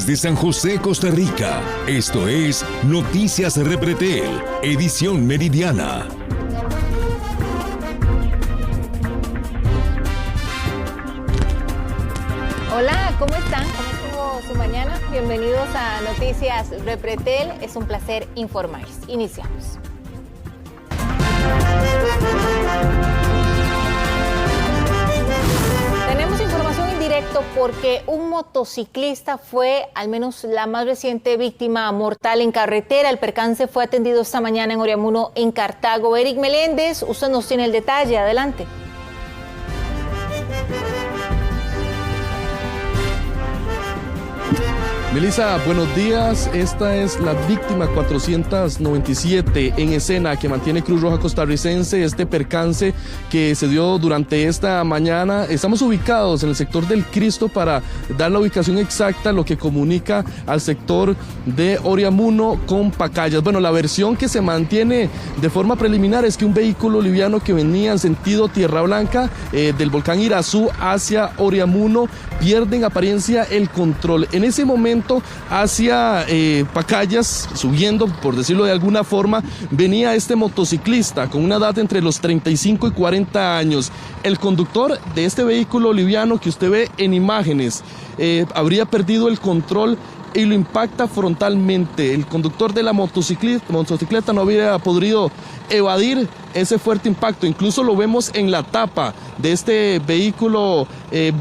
Desde San José, Costa Rica, esto es Noticias Repretel, edición meridiana. Hola, ¿cómo están? ¿Cómo estuvo su mañana? Bienvenidos a Noticias Repretel. Es un placer informarles. Iniciamos. Tenemos información en directo porque un motociclista fue, al menos la más reciente víctima mortal en carretera. El percance fue atendido esta mañana en Oriamuno, en Cartago. Eric Meléndez, usted nos tiene el detalle. Adelante. Melissa, buenos días. Esta es la víctima 497 en escena que mantiene Cruz Roja Costarricense. Este percance que se dio durante esta mañana. Estamos ubicados en el sector del Cristo para dar la ubicación exacta, lo que comunica al sector de Oriamuno con Pacayas. Bueno, la versión que se mantiene de forma preliminar es que un vehículo liviano que venía en sentido Tierra Blanca del volcán Irazú hacia Oriamuno pierde en apariencia el control. En ese momento hacia Pacayas, subiendo, por decirlo de alguna forma, venía este motociclista con una edad entre los 35 y 40 años. El conductor de este vehículo liviano que usted ve en imágenes habría perdido el control y lo impacta frontalmente. El conductor de la motocicleta no habría podido evadir ese fuerte impacto. Incluso lo vemos en la tapa de este vehículo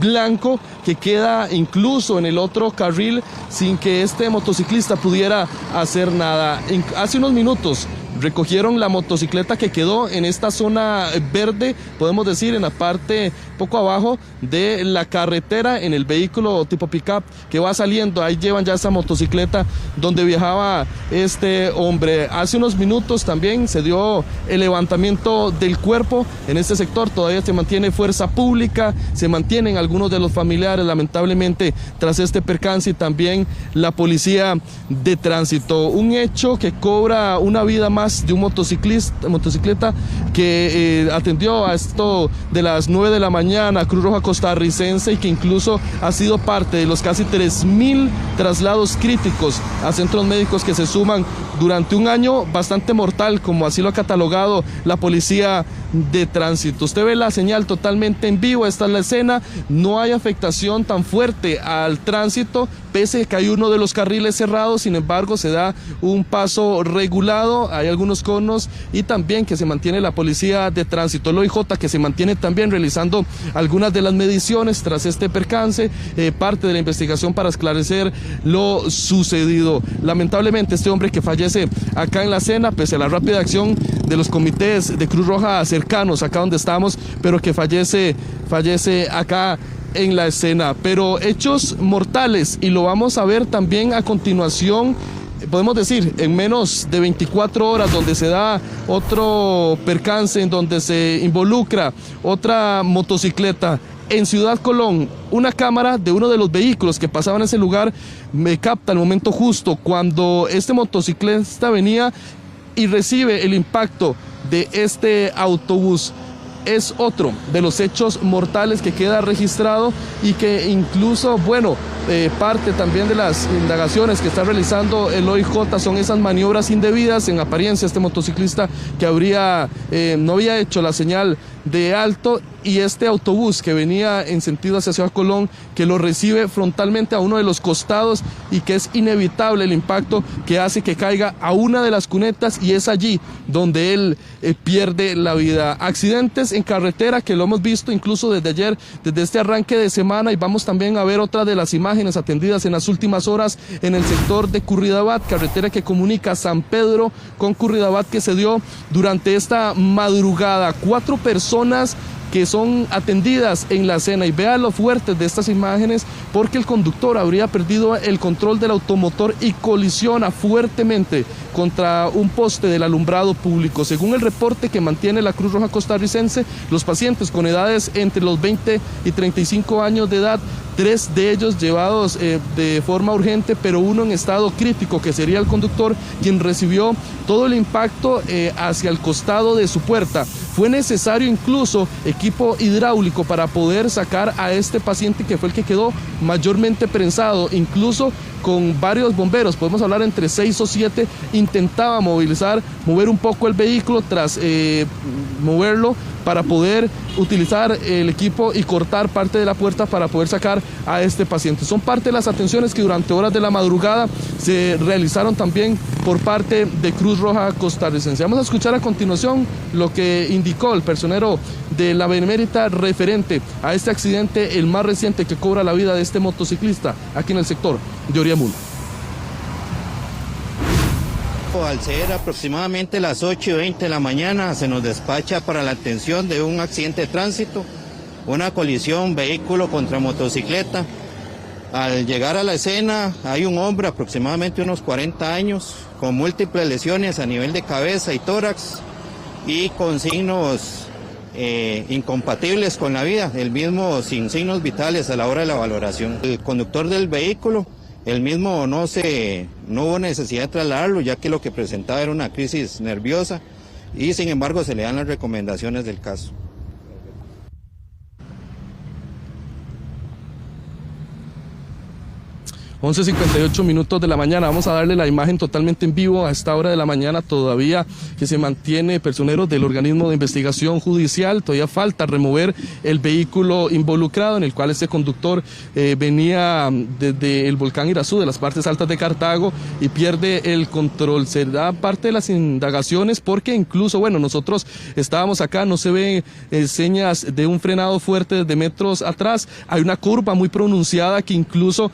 blanco que queda incluso en el otro carril sin que este motociclista pudiera hacer nada. Hace unos minutos recogieron la motocicleta que quedó en esta zona verde, podemos decir en la parte poco abajo de la carretera, en el vehículo tipo pick-up que va saliendo. Ahí llevan ya esa motocicleta donde viajaba este hombre. Hace unos minutos también se dio el levantamiento del cuerpo en este sector. Todavía se mantiene fuerza pública, se mantienen algunos de los familiares lamentablemente tras este percance y también la policía de tránsito. Un hecho que cobra una vida más de un motocicleta que atendió a esto de las 9 de la mañana Cruz Roja Costarricense y que incluso ha sido parte de los casi 3.000 traslados críticos a centros médicos que se suman durante un año bastante mortal, como así lo ha catalogado la policía de tránsito. Usted ve la señal totalmente en vivo, esta es la escena, no hay afectación tan fuerte al tránsito, pese a que hay uno de los carriles cerrados, sin embargo se da un paso regulado, hay algunos conos y también que se mantiene la policía de tránsito, el OIJ que se mantiene también realizando algunas de las mediciones tras este percance, parte de la investigación para esclarecer lo sucedido. Lamentablemente este hombre que fallece acá en la escena, pese a la rápida acción de los comités de Cruz Roja cercanos acá donde estamos, pero que fallece acá en la escena. Pero hechos mortales, y lo vamos a ver también a continuación, podemos decir, en menos de 24 horas, donde se da otro percance, en donde se involucra otra motocicleta. En Ciudad Colón, una cámara de uno de los vehículos que pasaban en ese lugar me capta el momento justo cuando este motociclista venía y recibe el impacto de este autobús. Es otro de los hechos mortales que queda registrado y que incluso, bueno, parte también de las indagaciones que está realizando el OIJ son esas maniobras indebidas. En apariencia este motociclista que no había hecho la señal de alto, y este autobús que venía en sentido hacia Ciudad Colón que lo recibe frontalmente a uno de los costados y que es inevitable el impacto que hace que caiga a una de las cunetas y es allí donde él pierde la vida. Accidentes en carretera que lo hemos visto incluso desde ayer, desde este arranque de semana, y vamos también a ver otra de las imágenes atendidas en las últimas horas en el sector de Curridabat, carretera que comunica San Pedro con Curridabat, que se dio durante esta madrugada. 4 personas que son atendidas en la escena, y vea lo fuerte de estas imágenes porque el conductor habría perdido el control del automotor y colisiona fuertemente contra un poste del alumbrado público. Según el reporte que mantiene la Cruz Roja Costarricense, los pacientes con edades entre los 20 y 35 años de edad 3 de ellos llevados de forma urgente, pero uno en estado crítico, que sería el conductor, quien recibió todo el impacto hacia el costado de su puerta. Fue necesario incluso equipo hidráulico para poder sacar a este paciente, que fue el que quedó mayormente prensado, incluso con varios bomberos, podemos hablar entre 6 o 7, intentaba mover un poco el vehículo tras moverlo para poder utilizar el equipo y cortar parte de la puerta para poder sacar a este paciente. Son parte de las atenciones que durante horas de la madrugada se realizaron también por parte de Cruz Roja Costarricense. Vamos a escuchar a continuación lo que indicó el personero de la Benemérita referente a este accidente, el más reciente que cobra la vida de este motociclista aquí en el sector de Oriamuno. Al ser aproximadamente las 8:20 de la mañana, se nos despacha para la atención de un accidente de tránsito, una colisión vehículo contra motocicleta. Al llegar a la escena hay un hombre aproximadamente unos 40 años con múltiples lesiones a nivel de cabeza y tórax y con signos incompatibles con la vida, el mismo sin signos vitales a la hora de la valoración. El conductor del vehículo, el mismo no hubo necesidad de trasladarlo, ya que lo que presentaba era una crisis nerviosa y sin embargo se le dan las recomendaciones del caso. 11:58 minutos de la mañana. Vamos a darle la imagen totalmente en vivo a esta hora de la mañana todavía, que se mantiene personeros del organismo de investigación judicial. Todavía falta remover el vehículo involucrado, en el cual este conductor venía desde el volcán Irazú, de las partes altas de Cartago, y pierde el control. Se da parte de las indagaciones porque incluso, bueno, nosotros estábamos acá, no se ven señas de un frenado fuerte desde metros atrás. Hay una curva muy pronunciada que incluso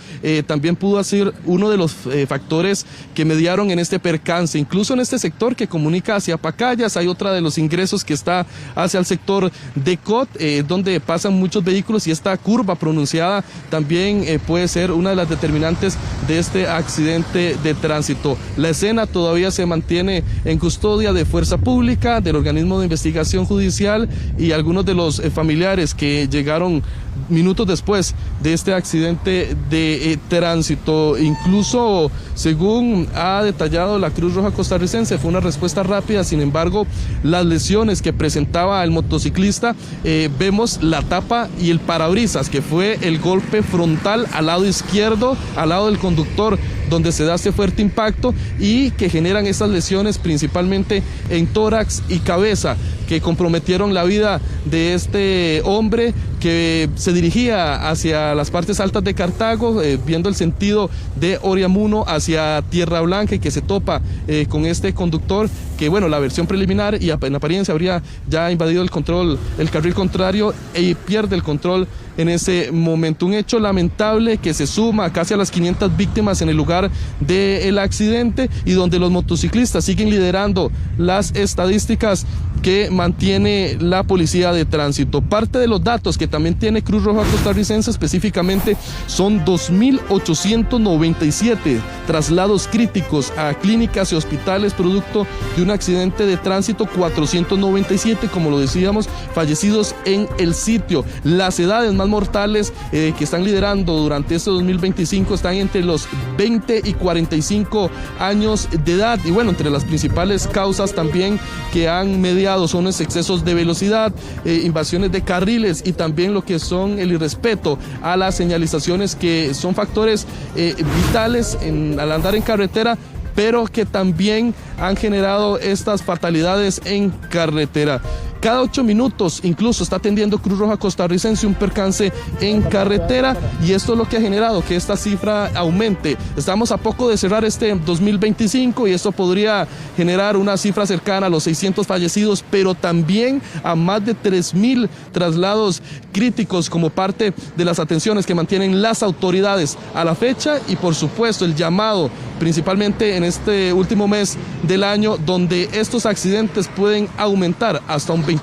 también pudo ser uno de los factores que mediaron en este percance. Incluso en este sector que comunica hacia Pacayas hay otra de los ingresos que está hacia el sector de Cot, donde pasan muchos vehículos, y esta curva pronunciada también puede ser una de las determinantes de este accidente de tránsito. La escena todavía se mantiene en custodia de Fuerza Pública, del organismo de investigación judicial y algunos de los familiares que llegaron minutos después de este accidente de tránsito. Incluso, según ha detallado la Cruz Roja Costarricense, fue una respuesta rápida. Sin embargo, las lesiones que presentaba el motociclista, vemos la tapa y el parabrisas, que fue el golpe frontal al lado izquierdo, al lado del conductor, donde se da este fuerte impacto y que generan esas lesiones principalmente en tórax y cabeza, que comprometieron la vida de este hombre que se dirigía hacia las partes altas de Cartago, viendo el sentido de Oriamuno hacia Tierra Blanca, y que se topa con este conductor que, bueno, la versión preliminar y en apariencia habría ya invadido el carril contrario y pierde el control en ese momento. Un hecho lamentable que se suma casi a las 500 víctimas en el lugar del accidente, y donde los motociclistas siguen liderando las estadísticas que mantiene la Policía de Tránsito. Parte de los datos que también tiene Cruz Roja Costarricense específicamente son 2.897 traslados críticos a clínicas y hospitales producto de un accidente de tránsito, 497, como lo decíamos, fallecidos en el sitio. Las edades más mortales que están liderando durante este 2025 están entre los 20 y 45 años de edad, y bueno, entre las principales causas también que han mediado son los excesos de velocidad, invasiones de carriles y también lo que son el irrespeto a las señalizaciones, que son factores vitales al andar en carretera, pero que también han generado estas fatalidades en carretera. Cada 8 minutos incluso está atendiendo Cruz Roja Costarricense un percance en carretera, y esto es lo que ha generado que esta cifra aumente. Estamos a poco de cerrar este 2025 y esto podría generar una cifra cercana a los 600 fallecidos, pero también a más de 3.000 traslados críticos como parte de las atenciones que mantienen las autoridades a la fecha, y por supuesto el llamado principalmente en este último mes del año, donde estos accidentes pueden aumentar hasta un 20%.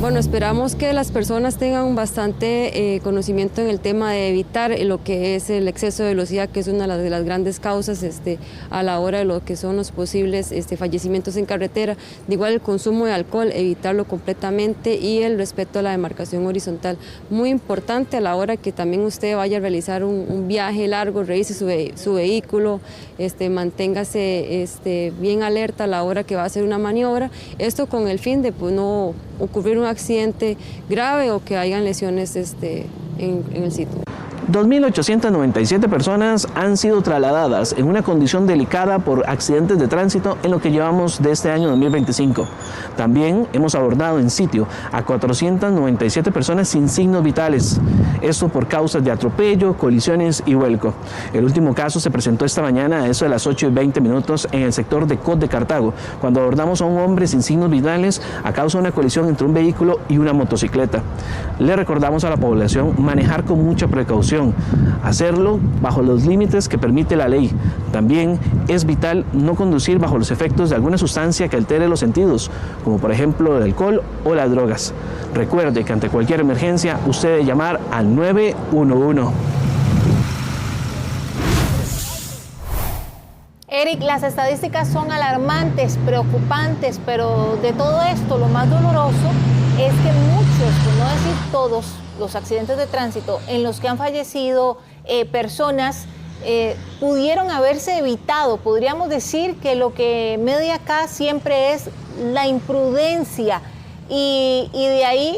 Bueno, esperamos que las personas tengan bastante conocimiento en el tema de evitar lo que es el exceso de velocidad, que es una de las grandes causas a la hora de lo que son los posibles fallecimientos en carretera. De igual el consumo de alcohol, evitarlo completamente, y el respeto a la demarcación horizontal. Muy importante a la hora que también usted vaya a realizar un viaje largo, revise su vehículo, manténgase bien alerta a la hora que va a hacer una maniobra. Esto con el fin de no ocurrir un accidente grave o que hayan lesiones en el sitio. 2.897 personas han sido trasladadas en una condición delicada por accidentes de tránsito en lo que llevamos de este año 2025. También hemos abordado en sitio a 497 personas sin signos vitales, esto por causas de atropello, colisiones y vuelco. El último caso se presentó esta mañana a eso de las 8:20 en el sector de Cot de Cartago, cuando abordamos a un hombre sin signos vitales a causa de una colisión entre un vehículo y una motocicleta. Le recordamos a la población manejar con mucha precaución, hacerlo bajo los límites que permite la ley. También es vital no conducir bajo los efectos de alguna sustancia que altere los sentidos, como por ejemplo el alcohol o las drogas. Recuerde que ante cualquier emergencia usted debe llamar al 911. Eric, las estadísticas son alarmantes, preocupantes, pero de todo esto lo más doloroso es que muchos, por no decir todos, los accidentes de tránsito en los que han fallecido personas pudieron haberse evitado. Podríamos decir que lo que media acá siempre es la imprudencia y de ahí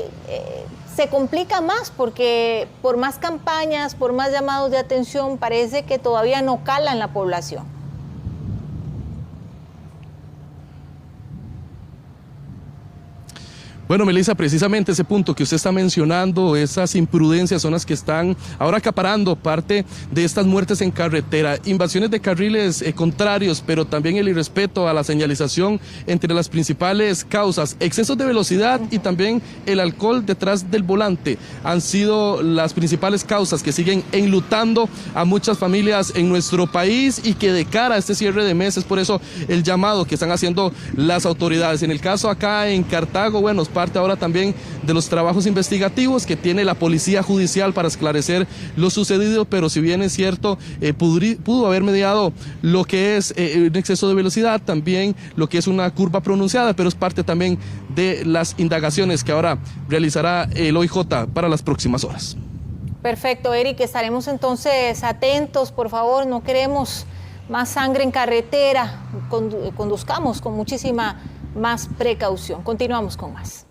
se complica más, porque por más campañas, por más llamados de atención, parece que todavía no cala en la población. Bueno, Melissa, precisamente ese punto que usted está mencionando, esas imprudencias son las que están ahora acaparando parte de estas muertes en carretera. Invasiones de carriles contrarios, pero también el irrespeto a la señalización entre las principales causas. Excesos de velocidad y también el alcohol detrás del volante han sido las principales causas que siguen enlutando a muchas familias en nuestro país, y que de cara a este cierre de mes es por eso el llamado que están haciendo las autoridades. En el caso acá en Cartago, bueno, parte ahora también de los trabajos investigativos que tiene la Policía Judicial para esclarecer lo sucedido, pero si bien es cierto, pudo haber mediado lo que es un exceso de velocidad, también lo que es una curva pronunciada, pero es parte también de las indagaciones que ahora realizará el OIJ para las próximas horas. Perfecto, Eric, estaremos entonces atentos, por favor, no queremos más sangre en carretera, conduzcamos con muchísima más precaución. Continuamos con más.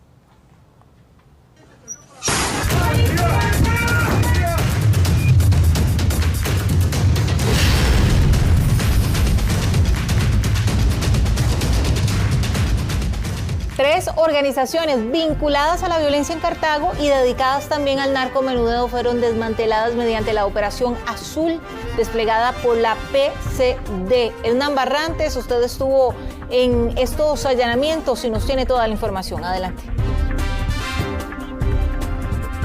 Tres organizaciones vinculadas a la violencia en Cartago y dedicadas también al narcomenudeo fueron desmanteladas mediante la Operación Azul, desplegada por la PCD. Hernán Barrantes, usted estuvo en estos allanamientos y nos tiene toda la información. Adelante.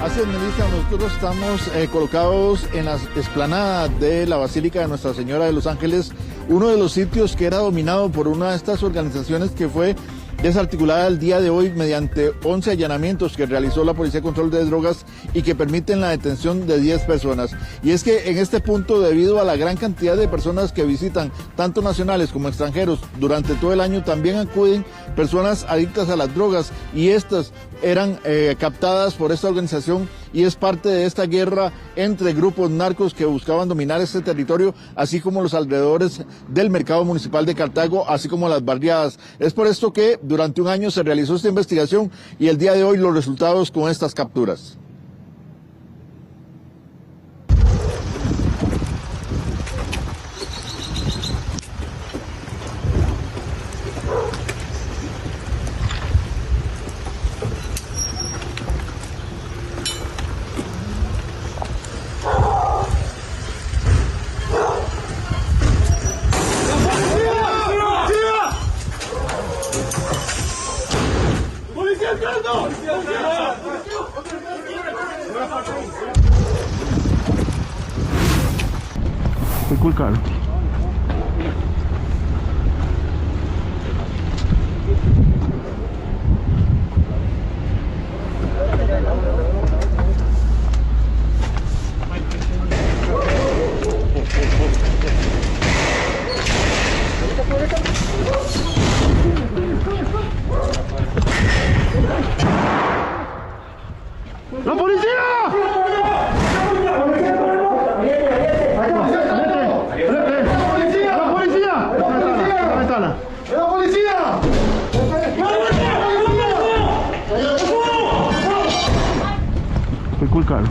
Así es, Melissa, nosotros estamos colocados en la explanada de la Basílica de Nuestra Señora de los Ángeles, uno de los sitios que era dominado por una de estas organizaciones que fue desarticulada el día de hoy mediante 11 allanamientos que realizó la Policía de Control de Drogas y que permiten la detención de 10 personas. Y es que en este punto, debido a la gran cantidad de personas que visitan, tanto nacionales como extranjeros, durante todo el año, también acuden personas adictas a las drogas, y estas eran captadas por esta organización, y es parte de esta guerra entre grupos narcos que buscaban dominar este territorio, así como los alrededores del mercado municipal de Cartago, así como las barriadas. Es por esto que durante un año se realizó esta investigación, y el día de hoy los resultados con estas capturas. Muy cool, Carlos. Qué cool carro.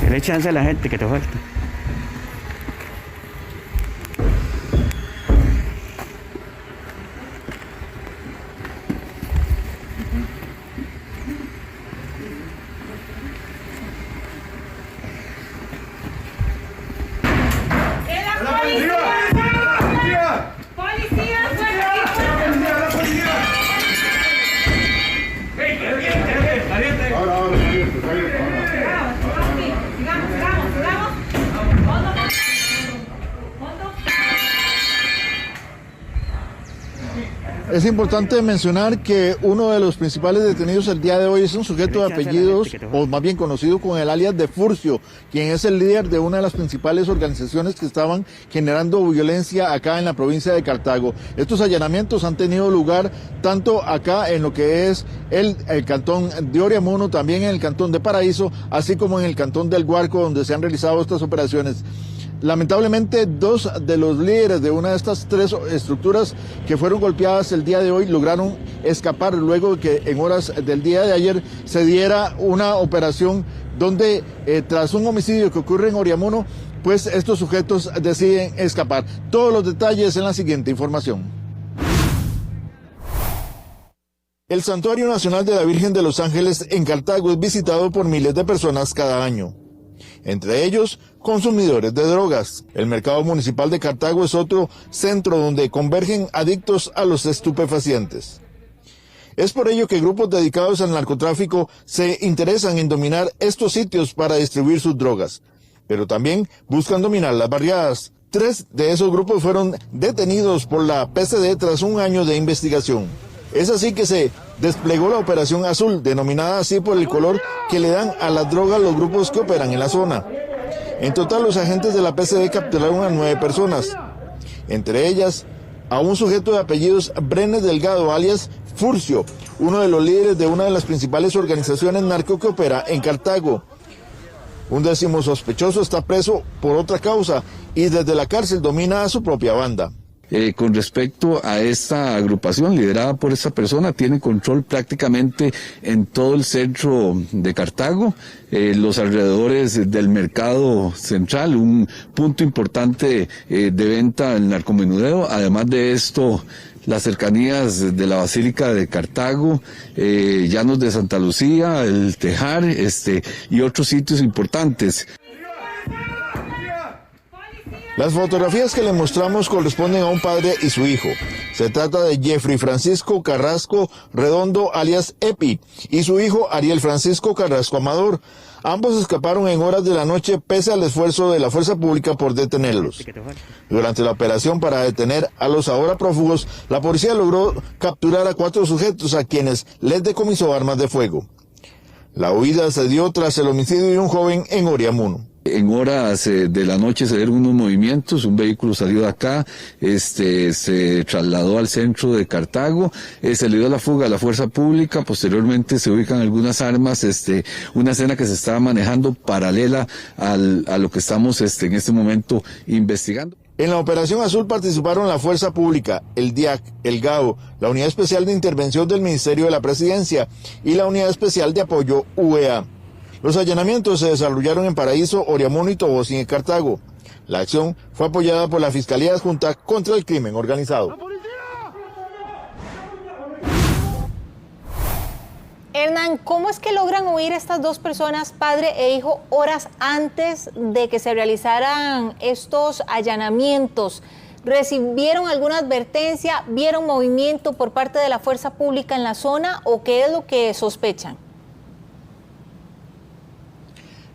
Dale chance a la gente que te falta. Es importante mencionar que uno de los principales detenidos el día de hoy es un sujeto de apellidos, o más bien conocido con el alias de Furcio, quien es el líder de una de las principales organizaciones que estaban generando violencia acá en la provincia de Cartago. Estos allanamientos han tenido lugar tanto acá en lo que es el cantón de Oriamuno, también en el cantón de Paraíso, así como en el cantón del Guarco, donde se han realizado estas operaciones. Lamentablemente, dos de los líderes de una de estas tres estructuras que fueron golpeadas el día de hoy lograron escapar luego de que en horas del día de ayer se diera una operación donde tras un homicidio que ocurre en Oriamuno, pues estos sujetos deciden escapar. Todos los detalles en la siguiente información. El Santuario Nacional de la Virgen de los Ángeles en Cartago es visitado por miles de personas cada año. Entre ellos, consumidores de drogas. El mercado municipal de Cartago es otro centro donde convergen adictos a los estupefacientes. Es por ello que grupos dedicados al narcotráfico se interesan en dominar estos sitios para distribuir sus drogas, pero también buscan dominar las barriadas. 3 de esos grupos fueron detenidos por la PCD tras un año de investigación. Es así que se desplegó la Operación Azul, denominada así por el color que le dan a las drogas los grupos que operan en la zona. En total, los agentes de la PCD capturaron a 9 personas, entre ellas a un sujeto de apellidos Brenes Delgado, alias Furcio, uno de los líderes de una de las principales organizaciones narco que opera en Cartago. Un 10º sospechoso está preso por otra causa y desde la cárcel domina a su propia banda. Con respecto a esta agrupación liderada por esta persona, tiene control prácticamente en todo el centro de Cartago, los alrededores del mercado central, un punto importante de venta del narcomenudeo. Además de esto, las cercanías de la Basílica de Cartago, Llanos de Santa Lucía, el Tejar, y otros sitios importantes. Las fotografías que le mostramos corresponden a un padre y su hijo. Se trata de Jeffrey Francisco Carrasco Redondo, alias Epi, y su hijo Ariel Francisco Carrasco Amador. Ambos escaparon en horas de la noche pese al esfuerzo de la fuerza pública por detenerlos. Durante la operación para detener a los ahora prófugos, la policía logró capturar a 4 sujetos a quienes les decomisó armas de fuego. La huida se dio tras el homicidio de un joven en Oriamuno. En horas de la noche se dieron unos movimientos, un vehículo salió de acá, se trasladó al centro de Cartago, se le dio la fuga a la fuerza pública, posteriormente se ubican algunas armas, una escena que se estaba manejando paralela a lo que estamos en este momento investigando. En la Operación Azul participaron la Fuerza Pública, el DIAC, el GAO, la Unidad Especial de Intervención del Ministerio de la Presidencia y la Unidad Especial de Apoyo UEA. Los allanamientos se desarrollaron en Paraíso, Oriamuno y Tobosín, en Cartago. La acción fue apoyada por la Fiscalía Adjunta contra el Crimen Organizado. Hernán, ¿cómo es que logran huir estas dos personas, padre e hijo, horas antes de que se realizaran estos allanamientos? ¿Recibieron alguna advertencia? ¿Vieron movimiento por parte de la fuerza pública en la zona? ¿O qué es lo que sospechan?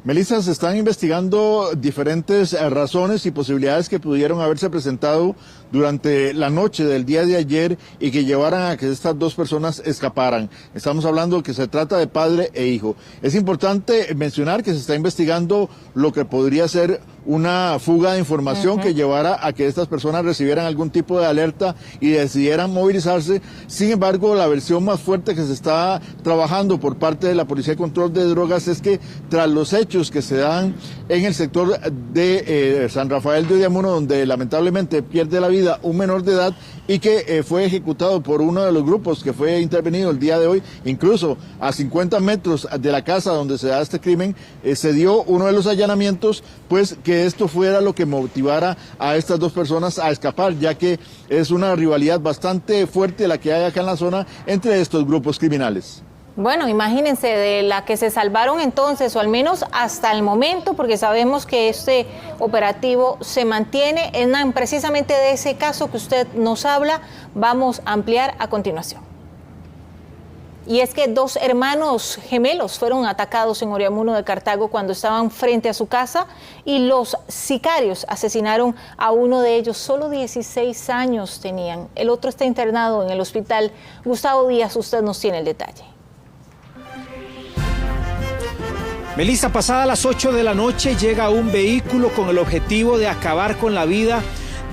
Melissa, se están investigando diferentes razones y posibilidades que pudieron haberse presentado durante la noche del día de ayer y que llevaran a que estas dos personas escaparan. Estamos hablando que se trata de padre e hijo. Es importante mencionar que se está investigando lo que podría ser una fuga de información que llevara a que estas personas recibieran algún tipo de alerta y decidieran movilizarse. Sin embargo, la versión más fuerte que se está trabajando por parte de la Policía de Control de Drogas es que tras los hechos que se dan en el sector de San Rafael de Oriamuno, donde lamentablemente pierde la vida un menor de edad, y que fue ejecutado por uno de los grupos que fue intervenido el día de hoy, incluso a 50 metros de la casa donde se da este crimen, se dio uno de los allanamientos, pues que esto fuera lo que motivara a estas dos personas a escapar, ya que es una rivalidad bastante fuerte la que hay acá en la zona entre estos grupos criminales. Bueno, imagínense de la que se salvaron entonces, o al menos hasta el momento, porque sabemos que este operativo se mantiene. Precisamente de ese caso que usted nos habla, vamos a ampliar a continuación. Y es que dos hermanos gemelos fueron atacados en Oriamuno de Cartago cuando estaban frente a su casa y los sicarios asesinaron a uno de ellos. Solo 16 años tenían. El otro está internado en el hospital. Gustavo Díaz, usted nos tiene el detalle. Melissa, pasada las 8 de la noche llega un vehículo con el objetivo de acabar con la vida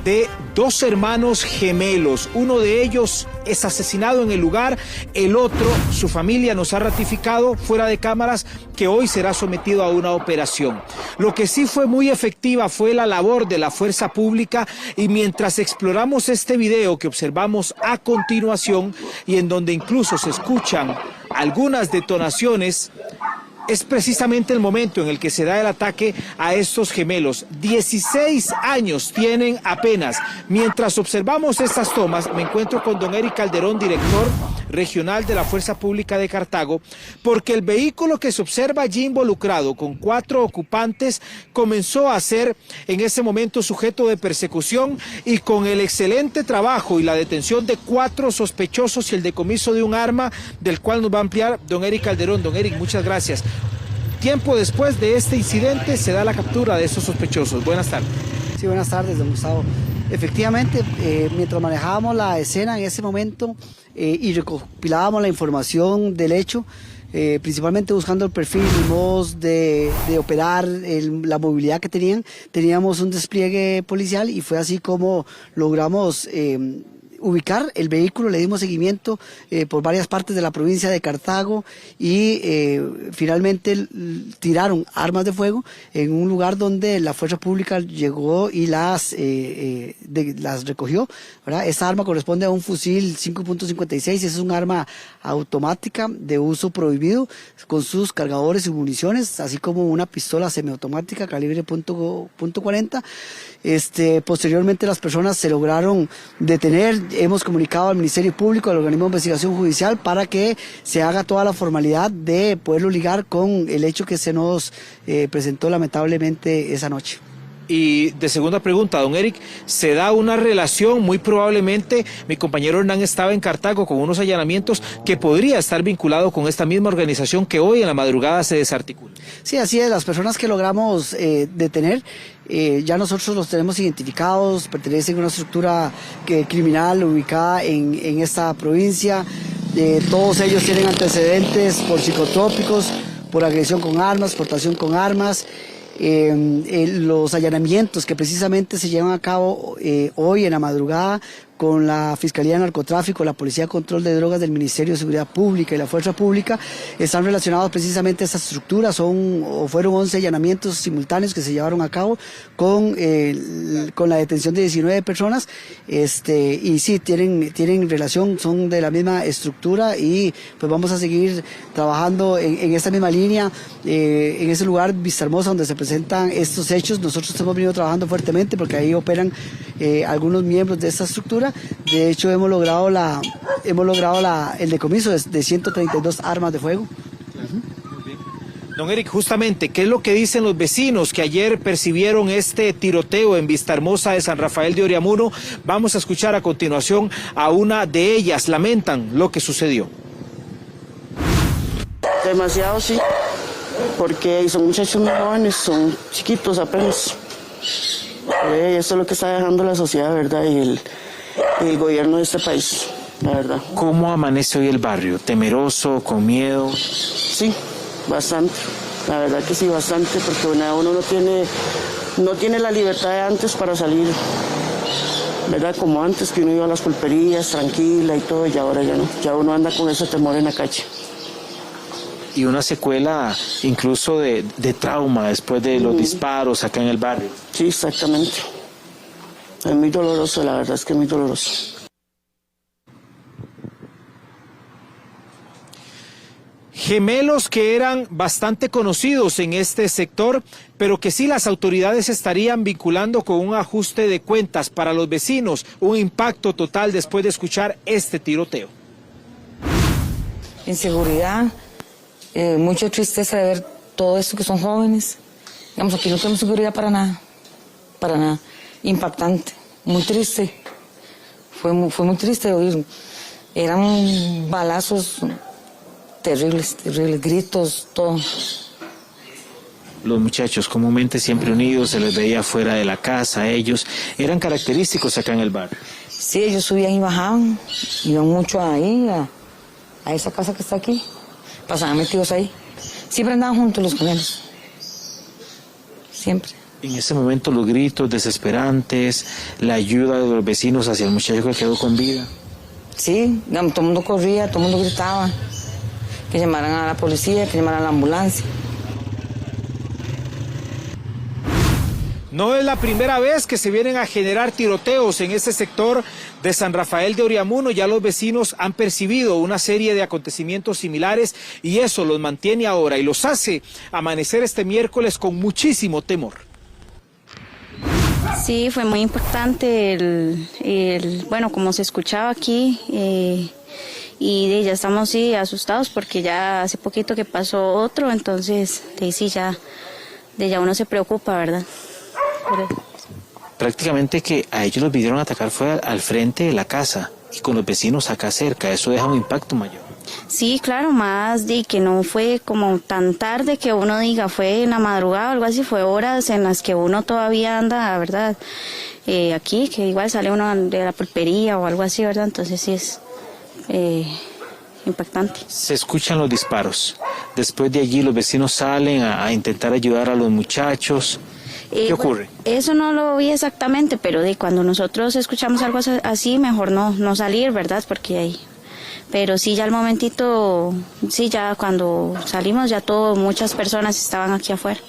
de dos hermanos gemelos. Uno de ellos es asesinado en el lugar, el otro, su familia nos ha ratificado fuera de cámaras que hoy será sometido a una operación. Lo que sí fue muy efectiva fue la labor de la fuerza pública, y mientras exploramos este video que observamos a continuación y en donde incluso se escuchan algunas detonaciones, es precisamente el momento en el que se da el ataque a estos gemelos. 16 años tienen apenas. Mientras observamos estas tomas, me encuentro con don Eric Calderón, director regional de la Fuerza Pública de Cartago, porque el vehículo que se observa allí involucrado con 4 ocupantes comenzó a ser en ese momento sujeto de persecución, y con el excelente trabajo y la detención de 4 sospechosos y el decomiso de un arma, del cual nos va a ampliar don Eric Calderón. Don Eric, muchas gracias. Tiempo después de este incidente se da la captura de estos sospechosos. Buenas tardes. Sí, buenas tardes, don Gustavo. Efectivamente, mientras manejábamos la escena en ese momento y recopilábamos la información del hecho, principalmente buscando el perfil y modos de operar, la movilidad que teníamos un despliegue policial, y fue así como logramos ubicar el vehículo. Le dimos seguimiento por varias partes de la provincia de Cartago y finalmente tiraron armas de fuego en un lugar donde la fuerza pública llegó y las recogió, ¿verdad? Esta arma corresponde a un fusil 5.56, es un arma automática de uso prohibido con sus cargadores y municiones, así como una pistola semiautomática calibre .40. Posteriormente las personas se lograron detener. Hemos comunicado al Ministerio Público, al organismo de investigación judicial, para que se haga toda la formalidad de poderlo ligar con el hecho que se nos presentó lamentablemente esa noche. Y de segunda pregunta, don Eric, se da una relación, muy probablemente mi compañero Hernán estaba en Cartago con unos allanamientos que podría estar vinculado con esta misma organización que hoy en la madrugada se desarticula. Sí, así es. Las personas que logramos detener, ya nosotros los tenemos identificados, pertenecen a una estructura criminal ubicada en esta provincia. Todos ellos tienen antecedentes por psicotrópicos, por agresión con armas, portación con armas. Los allanamientos que precisamente se llevan a cabo hoy en la madrugada con la Fiscalía de Narcotráfico, la Policía de Control de Drogas del Ministerio de Seguridad Pública y la Fuerza Pública, están relacionados precisamente a esta estructura. Fueron 11 allanamientos simultáneos que se llevaron a cabo con la detención de 19 personas, y sí, tienen relación, son de la misma estructura, y pues vamos a seguir trabajando en esta misma línea, en ese lugar Vistahermosa donde se presentan estos hechos. Nosotros hemos venido trabajando fuertemente porque ahí operan algunos miembros de esta estructura. De hecho, hemos logrado el decomiso de 132 armas de fuego. Don Eric, justamente, ¿qué es lo que dicen los vecinos que ayer percibieron este tiroteo en Vistahermosa de San Rafael de Oriamuno? Vamos a escuchar a continuación a una de ellas. Lamentan lo que sucedió. Demasiado, sí, porque son muchachos muy jóvenes, son chiquitos apenas. Eso es lo que está dejando la sociedad, ¿verdad? Y el gobierno de este país, la verdad. ¿Cómo amanece hoy el barrio? ¿Temeroso, con miedo? Sí, bastante. La verdad que sí, bastante, porque uno no tiene la libertad de antes para salir, ¿verdad? Como antes, que uno iba a las pulperías tranquila y todo, y ahora ya no. Ya uno anda con ese temor en la calle. Y una secuela incluso de trauma después de los disparos acá en el barrio. Sí, exactamente. Es muy doloroso, la verdad es que es muy doloroso. Gemelos que eran bastante conocidos en este sector, pero que sí las autoridades estarían vinculando con un ajuste de cuentas para los vecinos, un impacto total después de escuchar este tiroteo. Inseguridad, mucha tristeza de ver todo esto que son jóvenes. Digamos, aquí no tenemos seguridad para nada, impactante, muy triste. Fue muy triste oír, eran balazos terribles, gritos, todo. Los muchachos comúnmente siempre unidos, se les veía fuera de la casa, ellos eran característicos acá en el barrio. Sí, ellos subían y bajaban, iban mucho ahí, a esa casa que está aquí, pasaban metidos ahí. Siempre andaban juntos los gemelos, siempre. En ese momento los gritos desesperantes, la ayuda de los vecinos hacia el muchacho que quedó con vida. Sí, todo el mundo corría, todo el mundo gritaba, que llamaran a la policía, que llamaran a la ambulancia. No es la primera vez que se vienen a generar tiroteos en este sector de San Rafael de Oriamuno. Ya los vecinos han percibido una serie de acontecimientos similares y eso los mantiene ahora y los hace amanecer este miércoles con muchísimo temor. Sí, fue muy importante bueno, como se escuchaba aquí, y ya estamos asustados porque ya hace poquito que pasó otro, entonces sí, ya uno se preocupa, ¿verdad? Prácticamente que a ellos los vinieron a atacar fue al frente de la casa y con los vecinos acá cerca, eso deja un impacto mayor. Sí, claro, más de que no fue como tan tarde que uno diga, fue en la madrugada o algo así, fue horas en las que uno todavía anda, ¿verdad? Aquí, que igual sale uno de la pulpería o algo así, ¿verdad? Entonces sí es impactante. Se escuchan los disparos. Después de allí los vecinos salen a intentar ayudar a los muchachos. ¿Qué ocurre? Eso no lo vi exactamente, pero cuando nosotros escuchamos algo así, mejor no salir, ¿verdad? Porque ahí... Pero sí, ya al momentito, sí, ya cuando salimos, ya muchas personas estaban aquí afuera.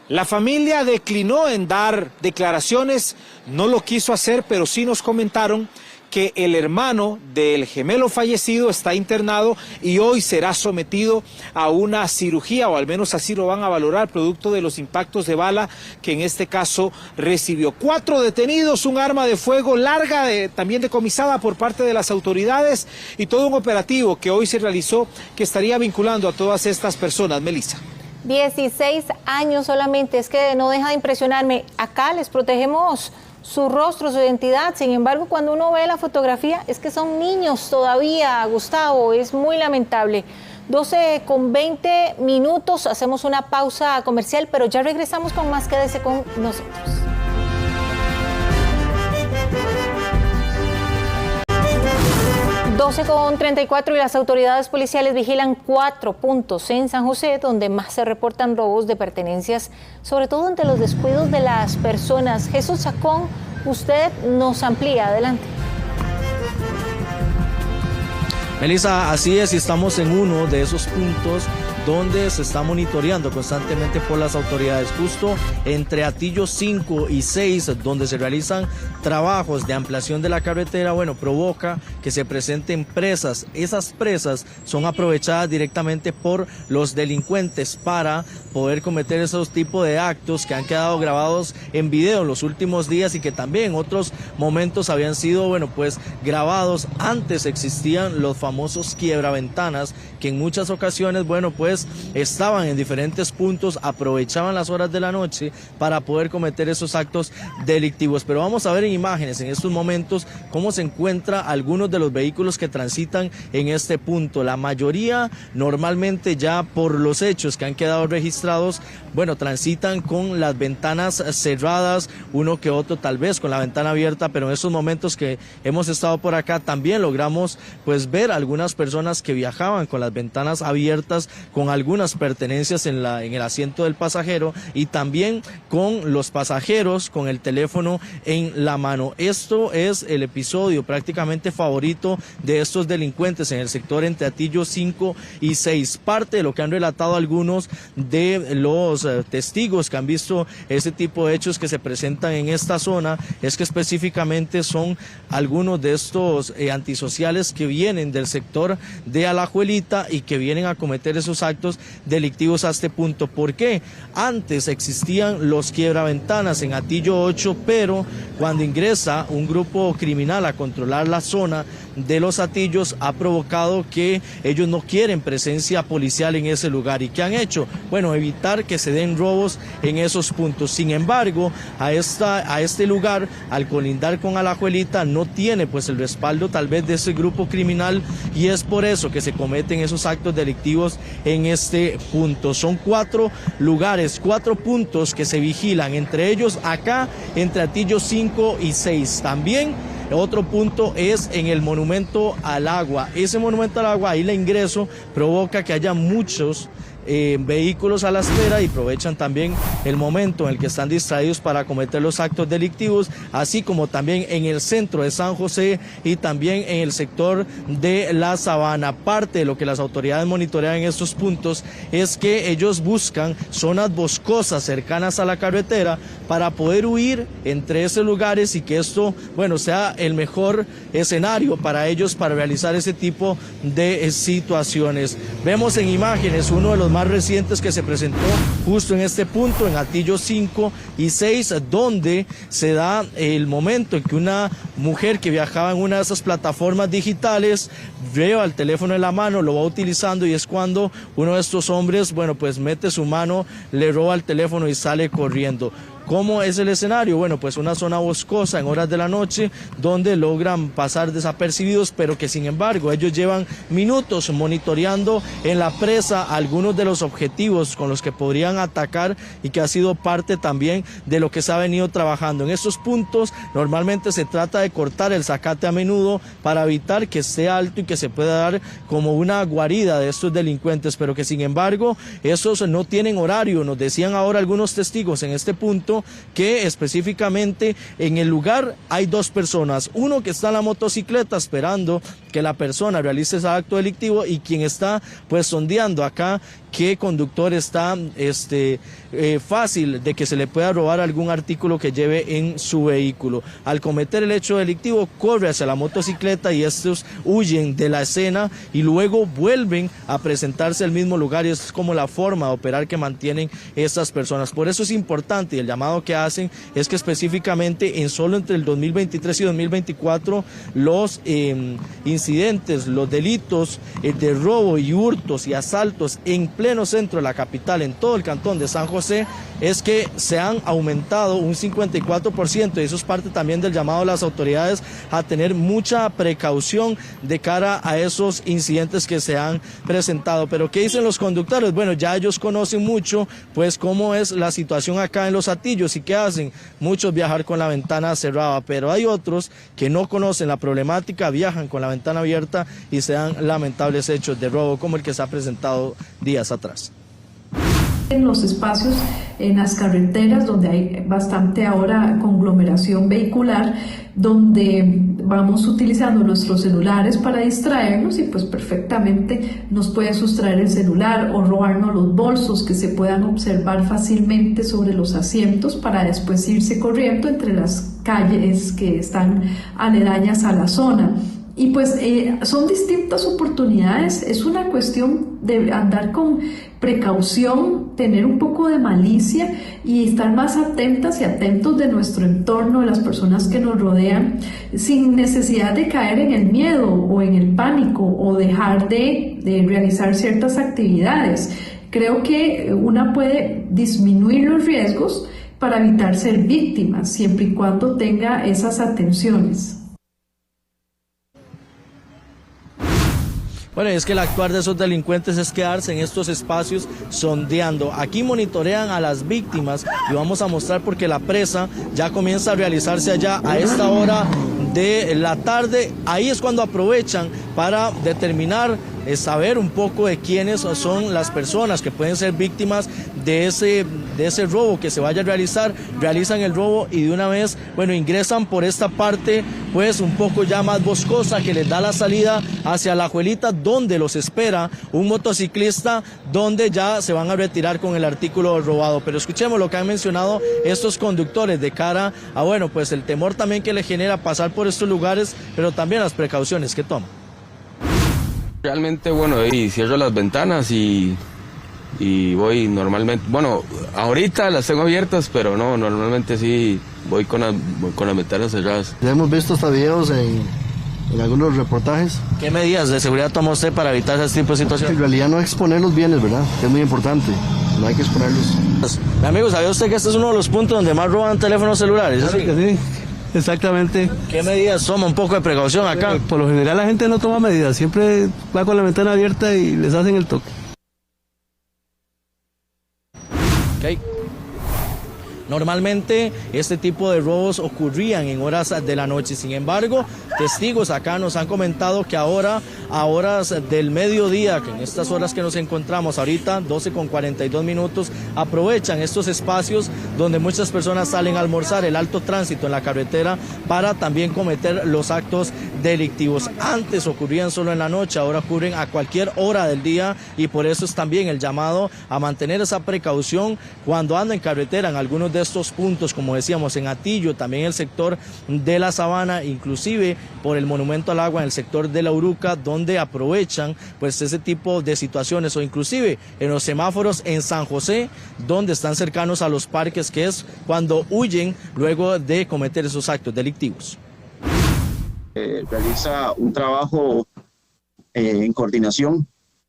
La familia declinó en dar declaraciones, no lo quiso hacer, pero sí nos comentaron que el hermano del gemelo fallecido está internado y hoy será sometido a una cirugía, o al menos así lo van a valorar, producto de los impactos de bala que en este caso recibió. 4 detenidos, un arma de fuego larga también decomisada por parte de las autoridades y todo un operativo que hoy se realizó que estaría vinculando a todas estas personas. Melissa. 16 años solamente, es que no deja de impresionarme. Acá les protegemos su rostro, su identidad, sin embargo, cuando uno ve la fotografía, es que son niños todavía, Gustavo, es muy lamentable. 12:20, hacemos una pausa comercial, pero ya regresamos con más, quédese con nosotros. 12:34 y las autoridades policiales vigilan 4 puntos en San José donde más se reportan robos de pertenencias, sobre todo ante los descuidos de las personas. Jesús Chacón, usted nos amplía, adelante. Melissa, así es, y estamos en uno de esos puntos donde se está monitoreando constantemente por las autoridades, justo entre Atillo 5 y 6, donde se realizan trabajos de ampliación de la carretera. Bueno, provoca que se presenten presas. Esas presas son aprovechadas directamente por los delincuentes para poder cometer esos tipos de actos que han quedado grabados en video en los últimos días y que también en otros momentos habían sido, bueno, pues grabados. Antes existían los famosos quiebraventanas que en muchas ocasiones, bueno, pues estaban en diferentes puntos, aprovechaban las horas de la noche para poder cometer esos actos delictivos. Pero vamos a ver en imágenes en estos momentos cómo se encuentran algunos de los vehículos que transitan en este punto. La mayoría normalmente ya por los hechos que han quedado registrados, bueno, transitan con las ventanas cerradas, uno que otro tal vez con la ventana abierta, pero en estos momentos que hemos estado por acá también logramos pues ver algunas personas que viajaban con las ventanas abiertas con con algunas pertenencias en el asiento del pasajero y también con los pasajeros con el teléfono en la mano. Esto es el episodio prácticamente favorito de estos delincuentes en el sector entre Atillo 5 y 6. Parte de lo que han relatado algunos de los testigos que han visto ese tipo de hechos que se presentan en esta zona es que específicamente son algunos de estos antisociales que vienen del sector de Alajuelita y que vienen a cometer esos actos delictivos a este punto. ¿Por qué? Antes existían los quiebraventanas en Atillo 8, pero cuando ingresa un grupo criminal a controlar la zona de los Atillos ha provocado que ellos no quieren presencia policial en ese lugar. ¿Y qué han hecho? Bueno, evitar que se den robos en esos puntos. Sin embargo, a este lugar, al colindar con Alajuelita, no tiene pues el respaldo tal vez de ese grupo criminal y es por eso que se cometen esos actos delictivos en este punto. Son 4 lugares, 4 puntos que se vigilan, entre ellos acá entre Atillo 5 y 6. También otro punto es en el Monumento al Agua. Ese Monumento al Agua, ahí el ingreso provoca que haya muchos vehículos a la espera y aprovechan también el momento en el que están distraídos para cometer los actos delictivos, así como también en el centro de San José y también en el sector de la Sabana. Parte de lo que las autoridades monitorean en estos puntos es que ellos buscan zonas boscosas cercanas a la carretera para poder huir entre esos lugares y que esto, bueno, sea el mejor escenario para ellos para realizar ese tipo de situaciones. Vemos en imágenes uno de los más recientes que se presentó justo en este punto, en Atillo 5 y 6, donde se da el momento en que una mujer que viajaba en una de esas plataformas digitales lleva el teléfono en la mano, lo va utilizando y es cuando uno de estos hombres, bueno, pues mete su mano, le roba el teléfono y sale corriendo. ¿Cómo es el escenario? Bueno, pues una zona boscosa en horas de la noche donde logran pasar desapercibidos, pero que sin embargo ellos llevan minutos monitoreando en la presa algunos de los objetivos con los que podrían atacar y que ha sido parte también de lo que se ha venido trabajando. En estos puntos normalmente se trata de cortar el zacate a menudo para evitar que esté alto y que se pueda dar como una guarida de estos delincuentes, pero que sin embargo esos no tienen horario. Nos decían ahora algunos testigos en este punto que específicamente en el lugar hay 2 personas, uno que está en la motocicleta esperando que la persona realice ese acto delictivo y quien está pues sondeando acá qué conductor está fácil de que se le pueda robar algún artículo que lleve en su vehículo. Al cometer el hecho delictivo corre hacia la motocicleta y estos huyen de la escena y luego vuelven a presentarse al mismo lugar y es como la forma de operar que mantienen estas personas. Por eso es importante y el llamado que hacen es que específicamente en solo entre el 2023 y 2024 los incidentes, los delitos de robo y hurtos y asaltos en pleno centro de la capital, en todo el cantón de San José, es que se han aumentado un 54% y eso es parte también del llamado de las autoridades a tener mucha precaución de cara a esos incidentes que se han presentado. Pero ¿qué dicen los conductores? Bueno, ya ellos conocen mucho pues cómo es la situación acá en los Atillos y qué hacen. Muchos viajar con la ventana cerrada, pero hay otros que no conocen la problemática, viajan con la ventana abierta y se dan lamentables hechos de robo como el que se ha presentado días atrás. En los espacios, en las carreteras donde hay bastante ahora conglomeración vehicular, donde vamos utilizando nuestros celulares para distraernos y pues perfectamente nos pueden sustraer el celular o robarnos los bolsos que se puedan observar fácilmente sobre los asientos para después irse corriendo entre las calles que están aledañas a la zona. Y pues son distintas oportunidades, es una cuestión de andar con precaución, tener un poco de malicia y estar más atentas y atentos de nuestro entorno, de las personas que nos rodean, sin necesidad de caer en el miedo o en el pánico o dejar de realizar ciertas actividades. Creo que una puede disminuir los riesgos para evitar ser víctima, siempre y cuando tenga esas atenciones. Bueno, es que el actuar de esos delincuentes es quedarse en estos espacios sondeando. Aquí monitorean a las víctimas y vamos a mostrar porque la presa ya comienza a realizarse allá a esta hora de la tarde. Ahí es cuando aprovechan para determinar, saber un poco de quiénes son las personas que pueden ser víctimas de ese robo que se vaya a realizar. Realizan el robo y de una vez, bueno, ingresan por esta parte pues un poco ya más boscosa que les da la salida hacia La Juelita, donde los espera un motociclista, donde ya se van a retirar con el artículo robado. Pero escuchemos lo que han mencionado estos conductores de cara a, bueno, pues el temor también que le genera pasar por estos lugares, pero también las precauciones que toman. Realmente, bueno, y cierro las ventanas y voy normalmente, bueno, ahorita las tengo abiertas, pero no, normalmente sí voy con las ventanas cerradas. Ya hemos visto hasta videos en algunos reportajes. ¿Qué medidas de seguridad toma usted para evitar ese tipo de situaciones? En realidad no exponer los bienes, ¿verdad? Que es muy importante, no hay que exponerlos. Mi amigo, ¿sabía usted que este es uno de los puntos donde más roban teléfonos celulares? Claro que sí. Exactamente. ¿Qué medidas toma? Un poco de precaución acá. Por lo general la gente no toma medidas, siempre va con la ventana abierta y les hacen el toque. Okay. Normalmente este tipo de robos ocurrían en horas de la noche. Sin embargo, testigos acá nos han comentado que ahora, a horas del mediodía, que en estas horas que nos encontramos ahorita, 12:42, aprovechan estos espacios donde muchas personas salen a almorzar, el alto tránsito en la carretera, para también cometer los actos delictivos. Antes ocurrían solo en la noche, ahora ocurren a cualquier hora del día, y por eso es también el llamado a mantener esa precaución cuando anda en carretera en algunos de estos puntos, como decíamos, en Atillo, también el sector de la Sabana, inclusive por el Monumento al Agua en el sector de la Uruca, donde aprovechan pues ese tipo de situaciones, o inclusive en los semáforos en San José, donde están cercanos a los parques, que es cuando huyen luego de cometer esos actos delictivos. Realiza un trabajo en coordinación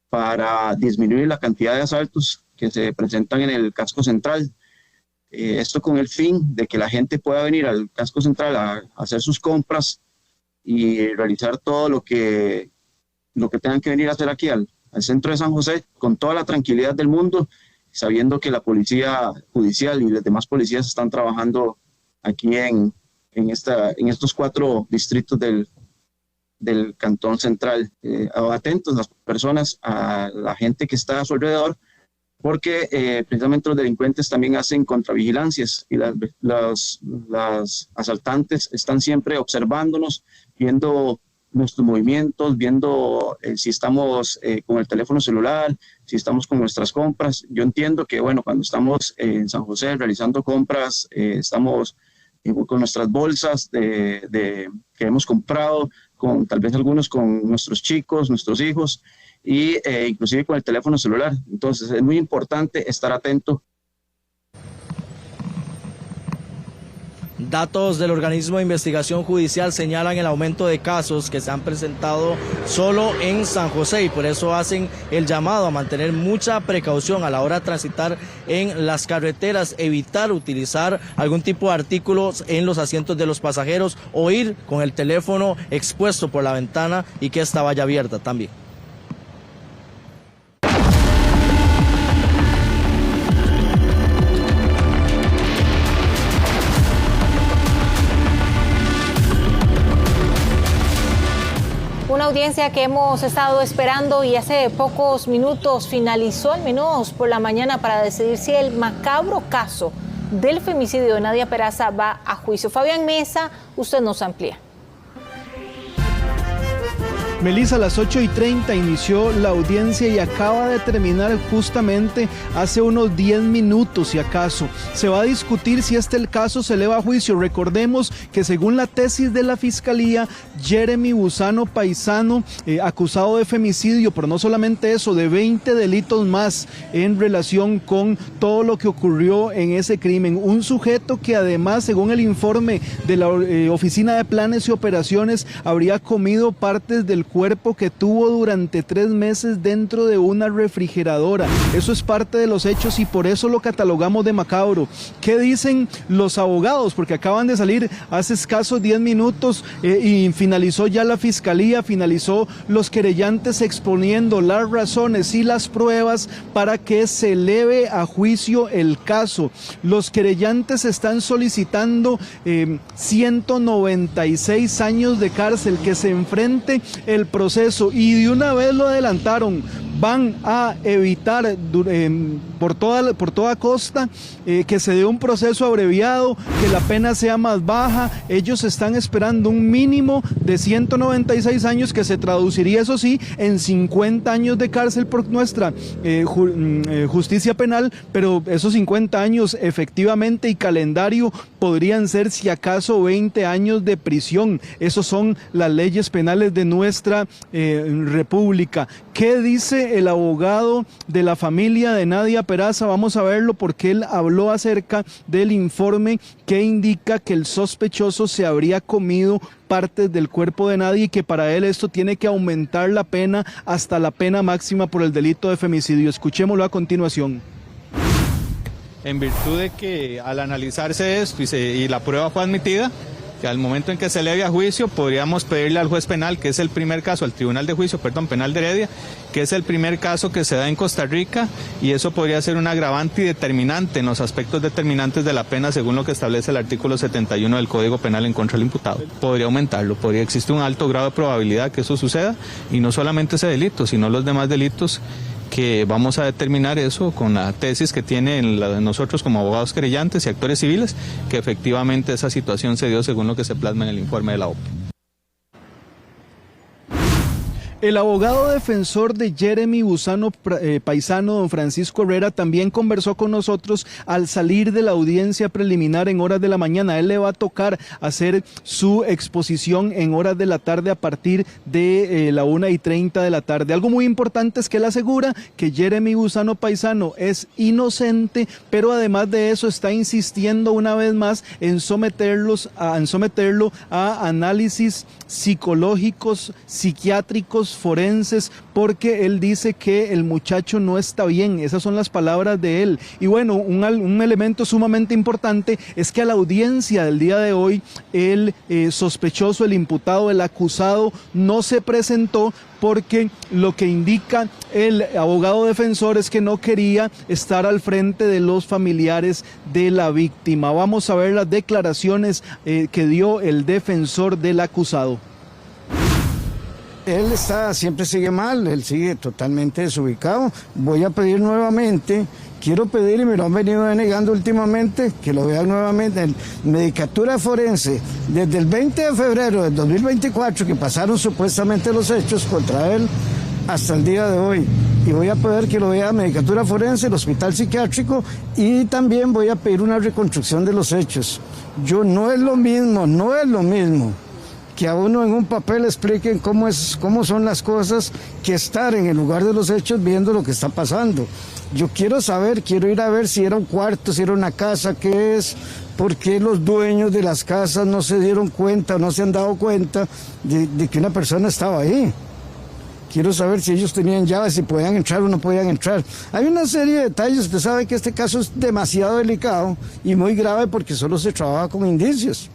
para disminuir la cantidad de asaltos que se presentan en el casco central. Esto con el fin de que la gente pueda venir al casco central a hacer sus compras y realizar todo lo que tengan que venir a hacer aquí al centro de San José con toda la tranquilidad del mundo, sabiendo que la policía judicial y las demás policías están trabajando aquí en estos 4 distritos del Cantón Central. Atentos las personas, a la gente que está a su alrededor, porque precisamente los delincuentes también hacen contravigilancias y las asaltantes están siempre observándonos, viendo nuestros movimientos, viendo si estamos con el teléfono celular, si estamos con nuestras compras. Yo entiendo que, bueno, cuando estamos en San José realizando compras, estamos con nuestras bolsas que hemos comprado, con tal vez algunos con nuestros chicos, nuestros hijos, y inclusive con el teléfono celular. Entonces es muy importante estar atento. Datos del organismo de investigación judicial señalan el aumento de casos que se han presentado solo en San José, y por eso hacen el llamado a mantener mucha precaución a la hora de transitar en las carreteras, evitar utilizar algún tipo de artículos en los asientos de los pasajeros o ir con el teléfono expuesto por la ventana y que esta vaya abierta también. Una audiencia que hemos estado esperando y hace pocos minutos finalizó, al menos por la mañana, para decidir si el macabro caso del femicidio de Nadia Peraza va a juicio. Fabián Mesa, usted nos amplía. Melissa, a las 8:30 inició la audiencia y acaba de terminar justamente hace unos 10 minutos, si acaso. Se va a discutir si el caso se eleva a juicio. Recordemos que según la tesis de la Fiscalía, Jeremy Busano Paisano, acusado de femicidio, pero no solamente eso, de 20 delitos más en relación con todo lo que ocurrió en ese crimen. Un sujeto que además, según el informe de la Oficina de Planes y Operaciones, habría comido partes del cuerpo que tuvo durante 3 meses dentro de una refrigeradora. Eso es parte de los hechos y por eso lo catalogamos de macabro. ¿Qué dicen los abogados? Porque acaban de salir hace escasos 10 minutos y finalizó ya la fiscalía, finalizó los querellantes exponiendo las razones y las pruebas para que se eleve a juicio el caso. Los querellantes están solicitando 196 años de cárcel, que se enfrente el proceso, y de una vez lo adelantaron. Van a evitar por toda costa que se dé un proceso abreviado, que la pena sea más baja. Ellos están esperando un mínimo de 196 años, que se traduciría, eso sí, en 50 años de cárcel por nuestra justicia penal, pero esos 50 años efectivamente y calendario podrían ser si acaso 20 años de prisión. Esos son las leyes penales de nuestra república. ¿Qué dice el abogado de la familia de Nadia Peraza? Vamos a verlo porque él habló acerca del informe que indica que el sospechoso se habría comido partes del cuerpo de Nadia y que para él esto tiene que aumentar la pena hasta la pena máxima por el delito de femicidio. Escuchémoslo a continuación. En virtud de que al analizarse esto y la prueba fue admitida, que al momento en que se eleve a juicio podríamos pedirle al juez penal, que es el primer caso, al Tribunal de Juicio, penal de Heredia, que es el primer caso que se da en Costa Rica, y eso podría ser un agravante y determinante en los aspectos determinantes de la pena según lo que establece el artículo 71 del Código Penal en contra del imputado. Podría aumentarlo, existe un alto grado de probabilidad que eso suceda, y no solamente ese delito, sino los demás delitos, que vamos a determinar eso con la tesis que tienen nosotros como abogados querellantes y actores civiles, que efectivamente esa situación se dio según lo que se plasma en el informe de la OPE. El abogado defensor de Jeremy Buzano Paisano, don Francisco Herrera, también conversó con nosotros al salir de la audiencia preliminar en horas de la mañana. A él le va a tocar hacer su exposición en horas de la tarde a partir de la 1:30 de la tarde. Algo muy importante es que él asegura que Jeremy Buzano Paisano es inocente, pero además de eso está insistiendo una vez más en someterlo a análisis psicológicos, psiquiátricos, forenses, porque él dice que el muchacho no está bien. Esas son las palabras de él. Y bueno, un elemento sumamente importante es que a la audiencia del día de hoy el sospechoso, el imputado, el acusado no se presentó, porque lo que indica el abogado defensor es que no quería estar al frente de los familiares de la víctima. Vamos a ver las declaraciones que dio el defensor del acusado. Él siempre sigue mal, él sigue totalmente desubicado. Voy a pedir nuevamente, quiero pedir, y me lo han venido denegando últimamente, que lo vean nuevamente en medicatura forense. Desde el 20 de febrero del 2024, que pasaron supuestamente los hechos contra él, hasta el día de hoy. Y voy a pedir que lo vea medicatura forense, el hospital psiquiátrico, y también voy a pedir una reconstrucción de los hechos. No es lo mismo que a uno en un papel expliquen cómo son las cosas, que estar en el lugar de los hechos viendo lo que está pasando. Yo quiero ir a ver si era un cuarto, si era una casa, qué es, por qué los dueños de las casas no se dieron cuenta, no se han dado cuenta de que una persona estaba ahí. Quiero saber si ellos tenían llaves, si podían entrar o no podían entrar. Hay una serie de detalles. Usted sabe que este caso es demasiado delicado y muy grave porque solo se trabaja con indicios.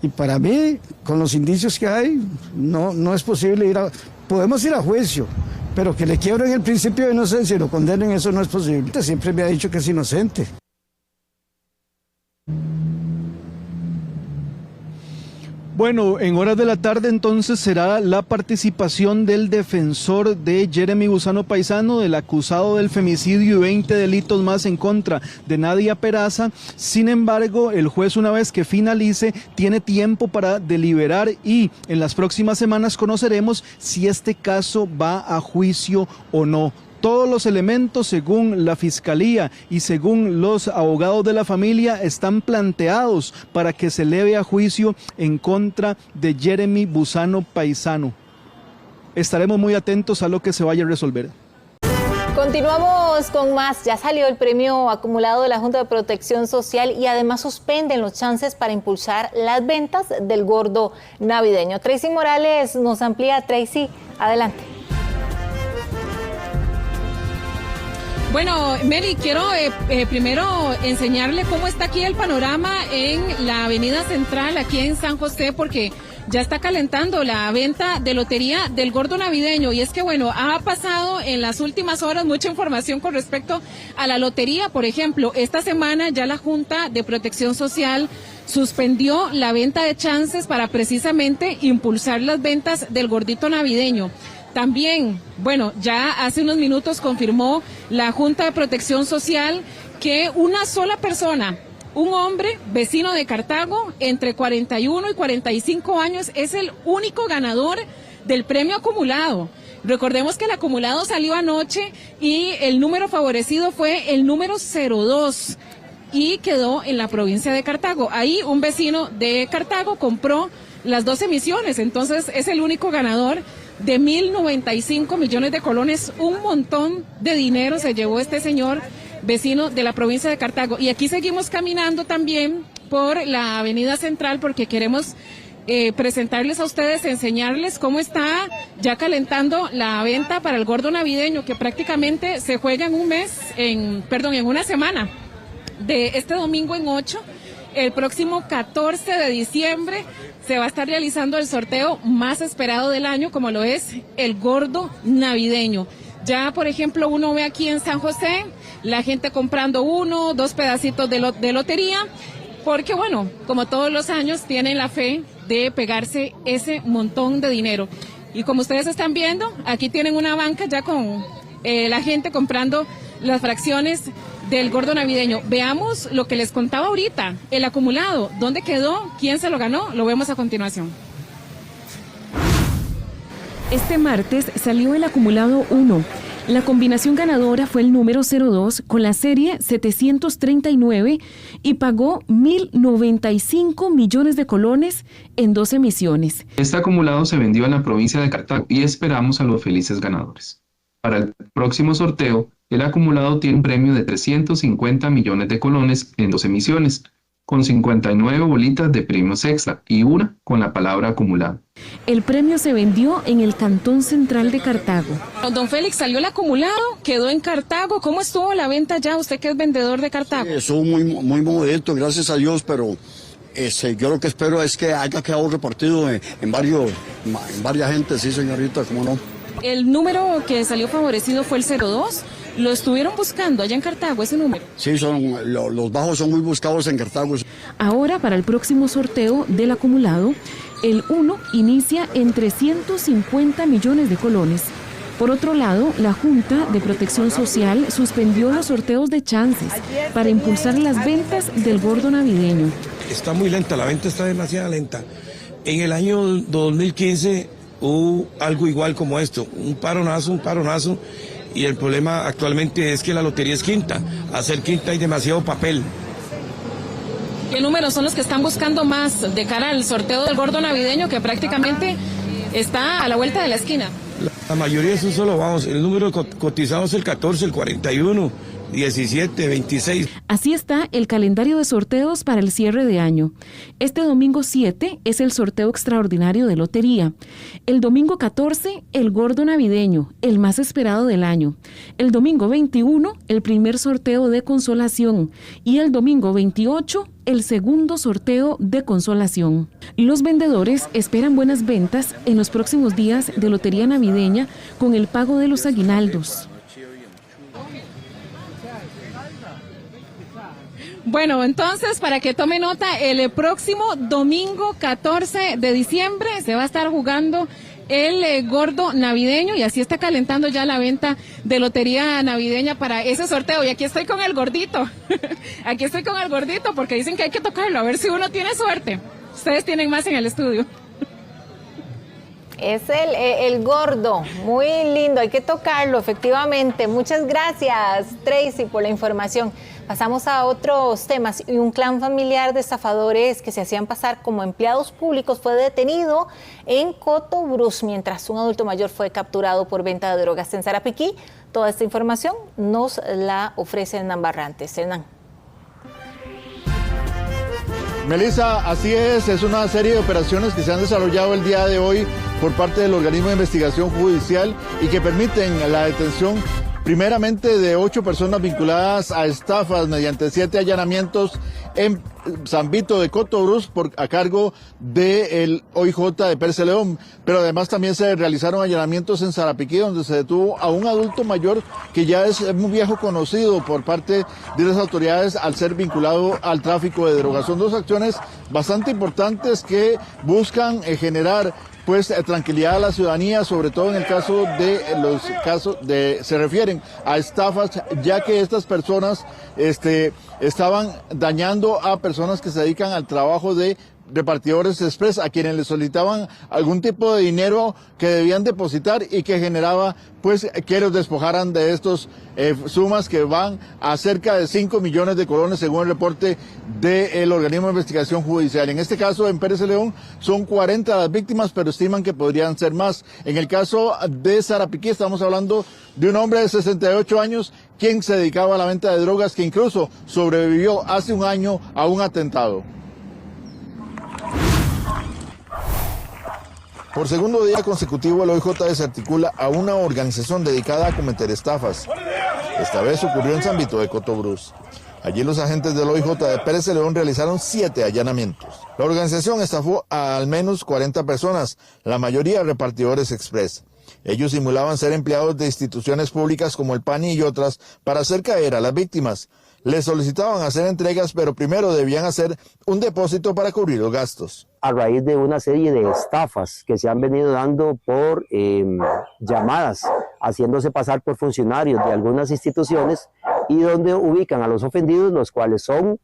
Y para mí, con los indicios que hay, no es posible podemos ir a juicio, pero que le quiebren el principio de inocencia y lo condenen, eso no es posible. Siempre me ha dicho que es inocente. Bueno, en horas de la tarde entonces será la participación del defensor de Jeremy Buzano Paisano, del acusado del femicidio y 20 delitos más en contra de Nadia Peraza. Sin embargo, el juez, una vez que finalice, tiene tiempo para deliberar y en las próximas semanas conoceremos si este caso va a juicio o no. Todos los elementos, según la Fiscalía y según los abogados de la familia, están planteados para que se eleve a juicio en contra de Jeremy Buzano Paisano. Estaremos muy atentos a lo que se vaya a resolver. Continuamos con más. Ya salió el premio acumulado de la Junta de Protección Social y además suspenden los chances para impulsar las ventas del gordo navideño. Tracy Morales nos amplía. Tracy, adelante. Bueno, Mary, quiero primero enseñarle cómo está aquí el panorama en la avenida central, aquí en San José, porque ya está calentando la venta de lotería del gordo navideño. Y es que, bueno, ha pasado en las últimas horas mucha información con respecto a la lotería. Por ejemplo, esta semana ya la Junta de Protección Social suspendió la venta de chances para precisamente impulsar las ventas del gordito navideño. También, bueno, ya hace unos minutos confirmó la Junta de Protección Social que una sola persona, un hombre vecino de Cartago, entre 41 y 45 años, es el único ganador del premio acumulado. Recordemos que el acumulado salió anoche y el número favorecido fue el número 02 y quedó en la provincia de Cartago. Ahí un vecino de Cartago compró las 2 emisiones, entonces es el único ganador de 1.095 millones de colones. Un montón de dinero se llevó este señor vecino de la provincia de Cartago. Y aquí seguimos caminando también por la avenida central porque queremos presentarles a ustedes, enseñarles cómo está ya calentando la venta para el gordo navideño, que prácticamente se juega en en una semana, de este domingo en 8. El próximo 14 de diciembre se va a estar realizando el sorteo más esperado del año, como lo es el gordo navideño. Ya, por ejemplo, uno ve aquí en San José la gente comprando 1, 2 pedacitos de lotería, porque, bueno, como todos los años, tienen la fe de pegarse ese montón de dinero. Y como ustedes están viendo, aquí tienen una banca ya con la gente comprando las fracciones del gordo navideño. Veamos lo que les contaba ahorita, el acumulado, dónde quedó, quién se lo ganó, lo vemos a continuación. Este martes salió el acumulado 1. La combinación ganadora fue el número 02 con la serie 739 y pagó 1.095 millones de colones en 2 emisiones. Este acumulado se vendió en la provincia de Cartago y esperamos a los felices ganadores. Para el próximo sorteo, el acumulado tiene un premio de 350 millones de colones en 2 emisiones, con 59 bolitas de premios extra y una con la palabra acumulado. El premio se vendió en el Cantón Central de Cartago. Don Félix, salió el acumulado, quedó en Cartago. ¿Cómo estuvo la venta ya? Usted que es vendedor de Cartago. Sí, estuvo muy modesto, gracias a Dios, pero yo lo que espero es que haya quedado repartido en varias gentes, sí señorita, cómo no. El número que salió favorecido fue el 02. ¿Lo estuvieron buscando allá en Cartago, ese número? Sí, los bajos son muy buscados en Cartago. Ahora, para el próximo sorteo del acumulado, el 1 inicia en 350 millones de colones. Por otro lado, la Junta de Protección Social suspendió los sorteos de chances para impulsar las ventas del gordo navideño. Está muy lenta, la venta está demasiado lenta. En el año 2015 hubo algo igual como esto, un paronazo. Y el problema actualmente es que la lotería es quinta. Hacer quinta hay demasiado papel. ¿Qué números son los que están buscando más de cara al sorteo del gordo navideño, que prácticamente está a la vuelta de la esquina? La mayoría son solo vamos. El número cotizado es el 14, el 41, 17, 26. Así está el calendario de sorteos para el cierre de año. Este domingo 7 es el sorteo extraordinario de lotería. El domingo 14, el gordo navideño, el más esperado del año. El domingo 21, el primer sorteo de consolación. Y el domingo 28, el segundo sorteo de consolación. Los vendedores esperan buenas ventas en los próximos días de lotería navideña con el pago de los aguinaldos. Bueno, entonces, para que tome nota, el próximo domingo 14 de diciembre se va a estar jugando el gordo navideño y así está calentando ya la venta de lotería navideña para ese sorteo. Y aquí estoy con el gordito, aquí estoy con el gordito porque dicen que hay que tocarlo, a ver si uno tiene suerte. Ustedes tienen más en el estudio. Es el gordo, muy lindo, hay que tocarlo, efectivamente. Muchas gracias, Tracy, por la información. Pasamos a otros temas. Y un clan familiar de estafadores que se hacían pasar como empleados públicos fue detenido en Cotobruz, mientras un adulto mayor fue capturado por venta de drogas en Sarapiquí. Toda esta información nos la ofrece Hernán Barrantes. Hernán. Melissa, así es una serie de operaciones que se han desarrollado el día de hoy por parte del organismo de investigación judicial y que permiten la detención primeramente de 8 personas vinculadas a estafas mediante 7 allanamientos en San Vito de Cotobruz a cargo del OIJ de Pérez Celedón, pero además también se realizaron allanamientos en Sarapiquí, donde se detuvo a un adulto mayor que ya es un viejo conocido por parte de las autoridades al ser vinculado al tráfico de drogas. Son 2 acciones bastante importantes que buscan generar tranquilidad a la ciudadanía, sobre todo en el caso de los casos se refieren a estafas, ya que estas personas estaban dañando a personas que se dedican al trabajo de repartidores express, a quienes les solicitaban algún tipo de dinero que debían depositar y que generaba que los despojaran de estos sumas que van a cerca de 5 millones de colones según el reporte del organismo de investigación judicial. En este caso, en Pérez Celedón, son 40 las víctimas, pero estiman que podrían ser más. En el caso de Sarapiquí, estamos hablando de un hombre de 68 años quien se dedicaba a la venta de drogas, que incluso sobrevivió hace un año a un atentado. Por segundo día consecutivo, el OIJ desarticula a una organización dedicada a cometer estafas. Esta vez ocurrió en San Vito de Cotobruz. Allí los agentes del OIJ de Pérez Celedón realizaron 7 allanamientos. La organización estafó a al menos 40 personas, la mayoría repartidores express. Ellos simulaban ser empleados de instituciones públicas como el PANI y otras para hacer caer a las víctimas. Les solicitaban hacer entregas, pero primero debían hacer un depósito para cubrir los gastos. A raíz de una serie de estafas que se han venido dando por llamadas, haciéndose pasar por funcionarios de algunas instituciones y donde ubican a los ofendidos, los cuales son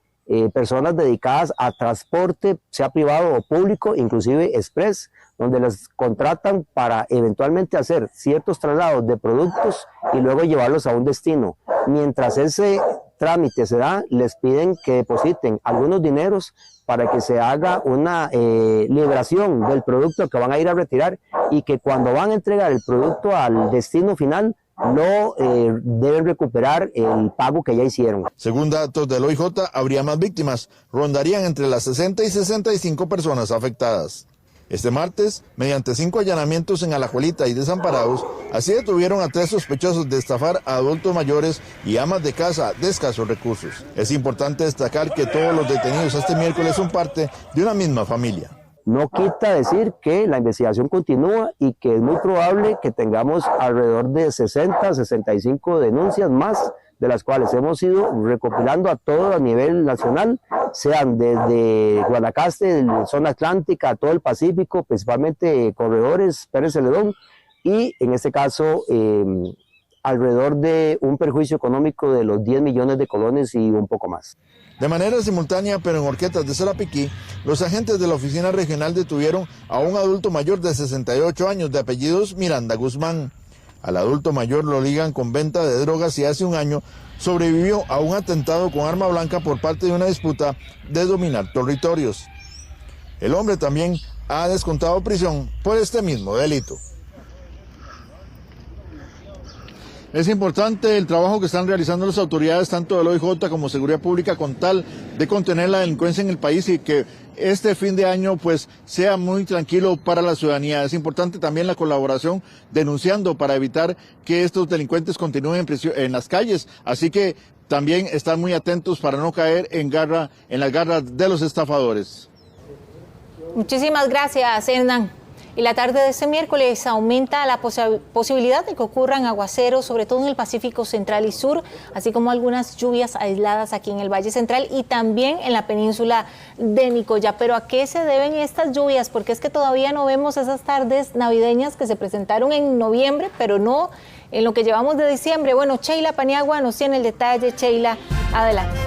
personas dedicadas a transporte, sea privado o público, inclusive express, donde les contratan para eventualmente hacer ciertos traslados de productos y luego llevarlos a un destino. Mientras ese trámite se da, les piden que depositen algunos dineros para que se haga una liberación del producto que van a ir a retirar y que cuando van a entregar el producto al destino final no deben recuperar el pago que ya hicieron. Según datos del OIJ, habría más víctimas, rondarían entre las 60 y 65 personas afectadas. Este martes, mediante 5 allanamientos en Alajuelita y Desamparados, así detuvieron a 3 sospechosos de estafar a adultos mayores y amas de casa de escasos recursos. Es importante destacar que todos los detenidos este miércoles son parte de una misma familia. No quita decir que la investigación continúa y que es muy probable que tengamos alrededor de 60, 65 denuncias más, de las cuales hemos ido recopilando a todo a nivel nacional, sean desde Guanacaste, zona atlántica, a todo el Pacífico, principalmente corredores, Pérez Celedón, y en este caso alrededor de un perjuicio económico de los 10 millones de colones y un poco más. De manera simultánea, pero en Horquetas de Sarapiquí, los agentes de la oficina regional detuvieron a un adulto mayor de 68 años de apellidos Miranda Guzmán. Al adulto mayor lo ligan con venta de drogas y hace un año sobrevivió a un atentado con arma blanca por parte de una disputa de dominar territorios. El hombre también ha descontado prisión por este mismo delito. Es importante el trabajo que están realizando las autoridades, tanto del OIJ como Seguridad Pública, con tal de contener la delincuencia en el país y que este fin de año sea muy tranquilo para la ciudadanía. Es importante también la colaboración denunciando para evitar que estos delincuentes continúen en las calles. Así que también están muy atentos para no caer en las garras de los estafadores. Muchísimas gracias, Hernán. Y la tarde de este miércoles aumenta la posibilidad de que ocurran aguaceros, sobre todo en el Pacífico Central y Sur, así como algunas lluvias aisladas aquí en el Valle Central y también en la península de Nicoya. Pero ¿a qué se deben estas lluvias? Porque es que todavía no vemos esas tardes navideñas que se presentaron en noviembre, pero no en lo que llevamos de diciembre. Bueno, Sheila Paniagua nos tiene el detalle. Sheila, adelante.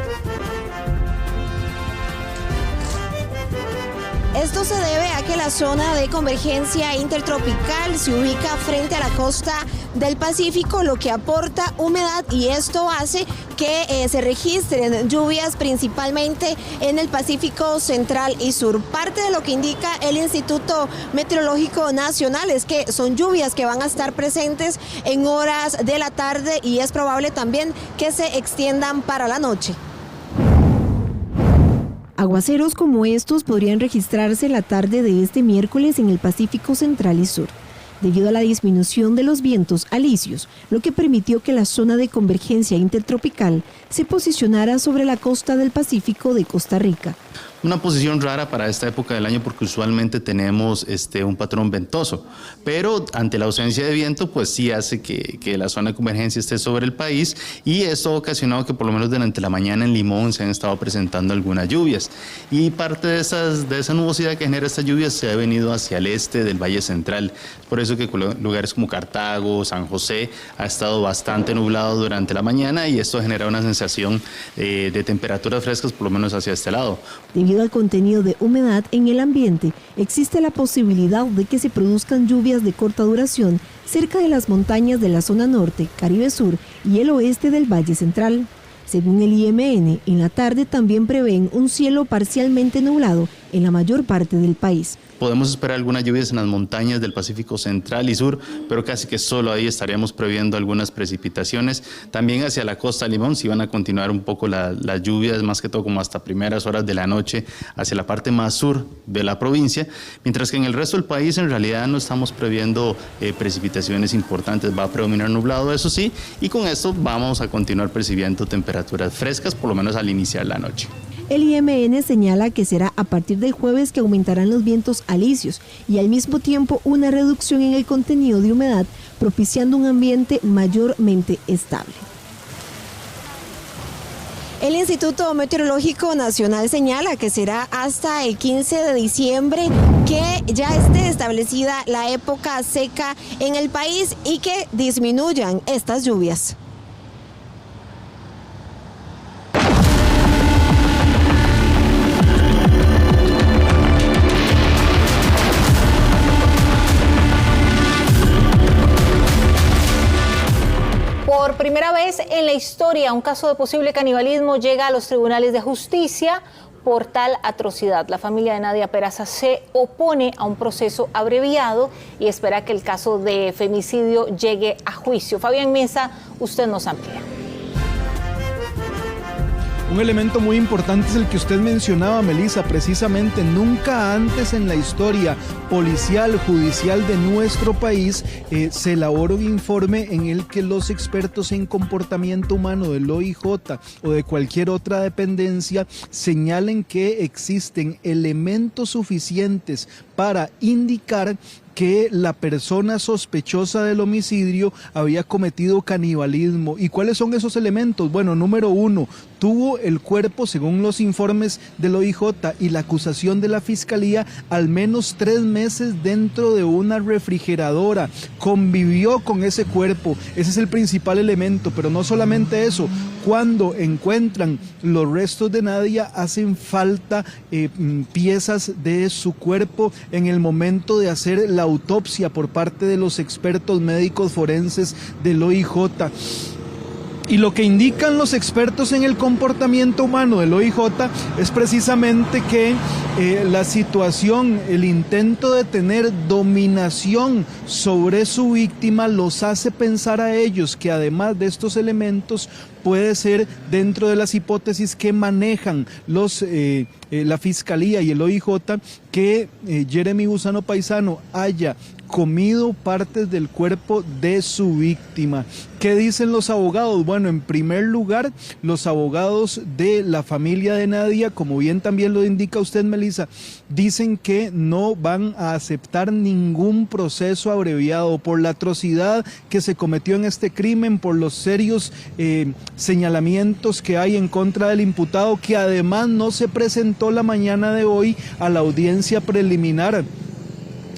Esto se debe a que la zona de convergencia intertropical se ubica frente a la costa del Pacífico, lo que aporta humedad, y esto hace que se registren lluvias principalmente en el Pacífico Central y Sur. Parte de lo que indica el Instituto Meteorológico Nacional es que son lluvias que van a estar presentes en horas de la tarde y es probable también que se extiendan para la noche. Aguaceros como estos podrían registrarse la tarde de este miércoles en el Pacífico Central y Sur, debido a la disminución de los vientos alisios, lo que permitió que la zona de convergencia intertropical se posicionara sobre la costa del Pacífico de Costa Rica. Una posición rara para esta época del año porque usualmente tenemos un patrón ventoso, pero ante la ausencia de viento pues sí hace que la zona de convergencia esté sobre el país, y esto ha ocasionado que por lo menos durante la mañana en Limón se han estado presentando algunas lluvias, y parte de esa nubosidad que genera estas lluvias se ha venido hacia el este del Valle Central. Por eso que lugares como Cartago, San José ha estado bastante nublado durante la mañana, y esto genera una sensación de temperaturas frescas por lo menos hacia este lado. Debido al contenido de humedad en el ambiente, existe la posibilidad de que se produzcan lluvias de corta duración cerca de las montañas de la zona norte, Caribe Sur y el oeste del Valle Central. Según el IMN, en la tarde también prevén un cielo parcialmente nublado en la mayor parte del país. Podemos esperar algunas lluvias en las montañas del Pacífico Central y Sur, pero casi que solo ahí estaríamos previendo algunas precipitaciones. También hacia la costa de Limón sí van a continuar un poco las lluvias, más que todo como hasta primeras horas de la noche hacia la parte más sur de la provincia, mientras que en el resto del país en realidad no estamos previendo precipitaciones importantes. Va a predominar nublado, eso sí, y con esto vamos a continuar percibiendo temperaturas frescas, por lo menos al iniciar la noche. El IMN señala que será a partir del jueves que aumentarán los vientos alisios y al mismo tiempo una reducción en el contenido de humedad, propiciando un ambiente mayormente estable. El Instituto Meteorológico Nacional señala que será hasta el 15 de diciembre que ya esté establecida la época seca en el país y que disminuyan estas lluvias. Por primera vez en la historia, un caso de posible canibalismo llega a los tribunales de justicia por tal atrocidad. La familia de Nadia Peraza se opone a un proceso abreviado y espera que el caso de femicidio llegue a juicio. Fabián Mesa, usted nos amplía. Un elemento muy importante es el que usted mencionaba, Melissa, precisamente nunca antes en la historia policial, judicial de nuestro país se elaboró un informe en el que los expertos en comportamiento humano del OIJ o de cualquier otra dependencia señalen que existen elementos suficientes para indicar que la persona sospechosa del homicidio había cometido canibalismo. ¿Y cuáles son esos elementos? Bueno, número uno, tuvo el cuerpo, según los informes del OIJ y la acusación de la Fiscalía, al menos 3 meses dentro de una refrigeradora. Convivió con ese cuerpo, ese es el principal elemento, pero no solamente eso. Cuando encuentran los restos de Nadia, hacen falta piezas de su cuerpo en el momento de hacer la autopsia por parte de los expertos médicos forenses del OIJ. Y lo que indican los expertos en el comportamiento humano del OIJ es precisamente que la situación, el intento de tener dominación sobre su víctima los hace pensar a ellos que además de estos elementos puede ser dentro de las hipótesis que manejan la Fiscalía y el OIJ que Jeremy Gusano Paisano haya comido partes del cuerpo de su víctima. ¿Qué dicen los abogados? Bueno, en primer lugar, los abogados de la familia de Nadia, como bien también lo indica usted, Melissa, dicen que no van a aceptar ningún proceso abreviado por la atrocidad que se cometió en este crimen, por los serios señalamientos que hay en contra del imputado, que además no se presentó la mañana de hoy a la audiencia preliminar.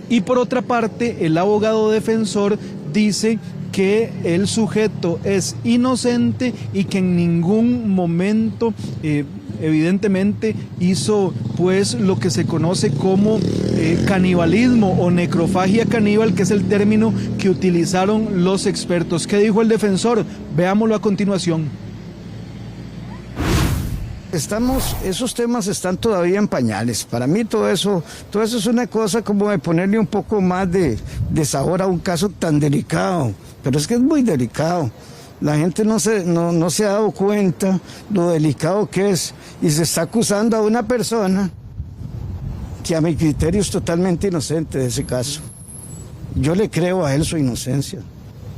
Y por otra parte, el abogado defensor dice que el sujeto es inocente y que en ningún momento evidentemente hizo pues lo que se conoce como canibalismo o necrofagia caníbal, que es el término que utilizaron los expertos. ¿Qué dijo el defensor? Veámoslo a continuación. Esos temas están todavía en pañales. Para mí todo eso es una cosa como de ponerle un poco más de sabor a un caso tan delicado, pero es que es muy delicado. La gente no se ha dado cuenta lo delicado que es, y se está acusando a una persona que a mi criterio es totalmente inocente de ese caso. Yo le creo a él su inocencia.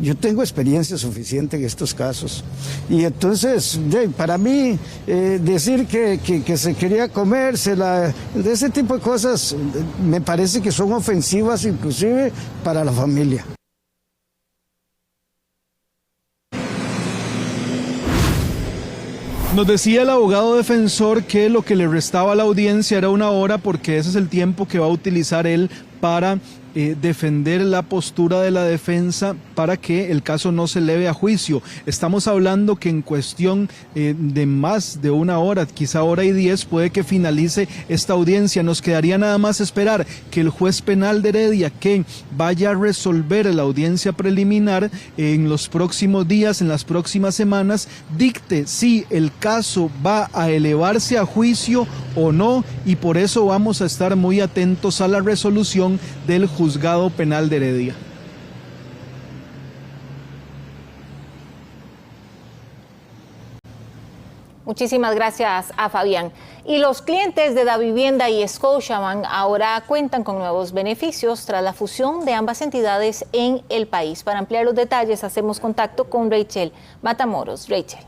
Yo tengo experiencia suficiente en estos casos. Y entonces, para mí, decir que se quería comérsela, de ese tipo de cosas, me parece que son ofensivas inclusive para la familia. Nos decía el abogado defensor que lo que le restaba a la audiencia era 1 hora, porque ese es el tiempo que va a utilizar él para defender la postura de la defensa para que el caso no se eleve a juicio. Estamos hablando que en cuestión de más de 1 hora, quizá 1:10, puede que finalice esta audiencia. Nos quedaría nada más esperar que el juez penal de Heredia, que vaya a resolver la audiencia preliminar en los próximos días, en las próximas semanas, dicte si el caso va a elevarse a juicio o no, y por eso vamos a estar muy atentos a la resolución del Juzgado Penal de Heredia. Muchísimas gracias a Fabián. Y los clientes de Davivienda y Scotiabank ahora cuentan con nuevos beneficios tras la fusión de ambas entidades en el país. Para ampliar los detalles, hacemos contacto con Rachel Matamoros. Rachel.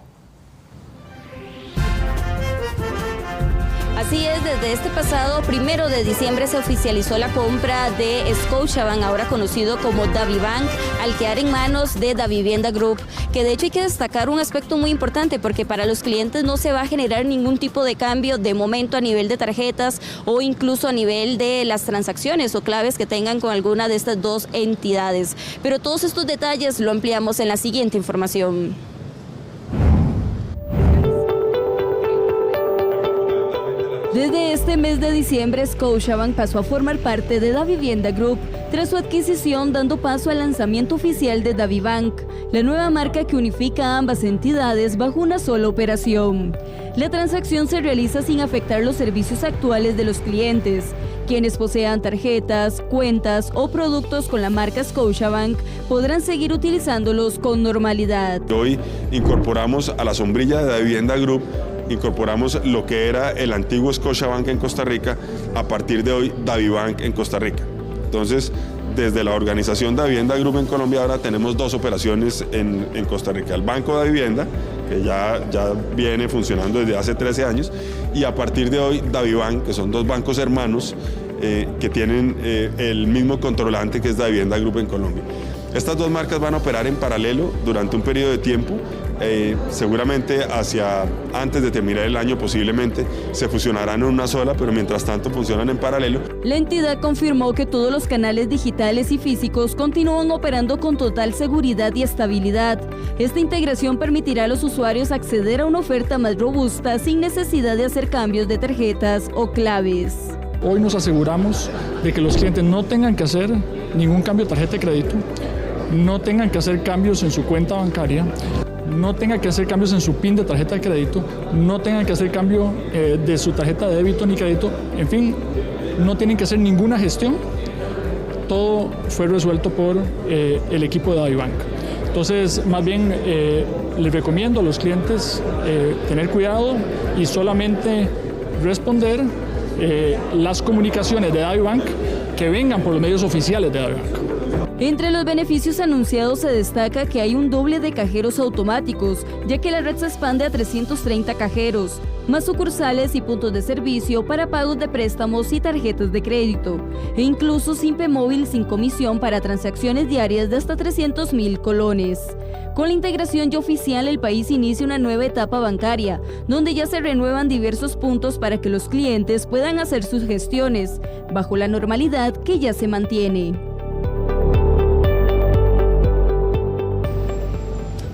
Así es, desde este pasado 1 de diciembre se oficializó la compra de Scotiabank, ahora conocido como DaviBank, al quedar en manos de Davivienda Group, que de hecho hay que destacar un aspecto muy importante, porque para los clientes no se va a generar ningún tipo de cambio de momento a nivel de tarjetas o incluso a nivel de las transacciones o claves que tengan con alguna de estas dos entidades. Pero todos estos detalles lo ampliamos en la siguiente información. Desde este mes de diciembre, Scotiabank pasó a formar parte de Davivienda Group tras su adquisición, dando paso al lanzamiento oficial de DaviBank, la nueva marca que unifica a ambas entidades bajo una sola operación. La transacción se realiza sin afectar los servicios actuales de los clientes. Quienes posean tarjetas, cuentas o productos con la marca Scotiabank podrán seguir utilizándolos con normalidad. Hoy incorporamos a la sombrilla de Davivienda Group, incorporamos lo que era el antiguo Scotiabank en Costa Rica, a partir de hoy DaviBank en Costa Rica. Entonces, desde la organización Davivienda Group en Colombia ahora tenemos 2 operaciones en Costa Rica. El Banco de Davivienda, que ya viene funcionando desde hace 13 años, y a partir de hoy DaviBank, que son 2 bancos hermanos que tienen el mismo controlante que es Davivienda Group en Colombia. Estas 2 marcas van a operar en paralelo durante un periodo de tiempo. Seguramente antes de terminar el año posiblemente se fusionarán en una sola, pero mientras tanto funcionan en paralelo. La entidad confirmó que todos los canales digitales y físicos continúan operando con total seguridad y estabilidad. Esta integración permitirá a los usuarios acceder a una oferta más robusta sin necesidad de hacer cambios de tarjetas o claves. Hoy nos aseguramos de que los clientes no tengan que hacer ningún cambio de tarjeta de crédito, no tengan que hacer cambios en su cuenta bancaria, no tengan que hacer cambios en su PIN de tarjeta de crédito, no tengan que hacer cambio de su tarjeta de débito ni crédito, en fin, no tienen que hacer ninguna gestión. Todo fue resuelto por el equipo de DaviBank. Entonces, más bien, les recomiendo a los clientes tener cuidado y solamente responder las comunicaciones de DaviBank que vengan por los medios oficiales de DaviBank. Entre los beneficios anunciados se destaca que hay un doble de cajeros automáticos, ya que la red se expande a 330 cajeros, más sucursales y puntos de servicio para pagos de préstamos y tarjetas de crédito, e incluso Simpe Móvil sin comisión para transacciones diarias de hasta 300.000 colones. Con la integración ya oficial, el país inicia una nueva etapa bancaria, donde ya se renuevan diversos puntos para que los clientes puedan hacer sus gestiones, bajo la normalidad que ya se mantiene.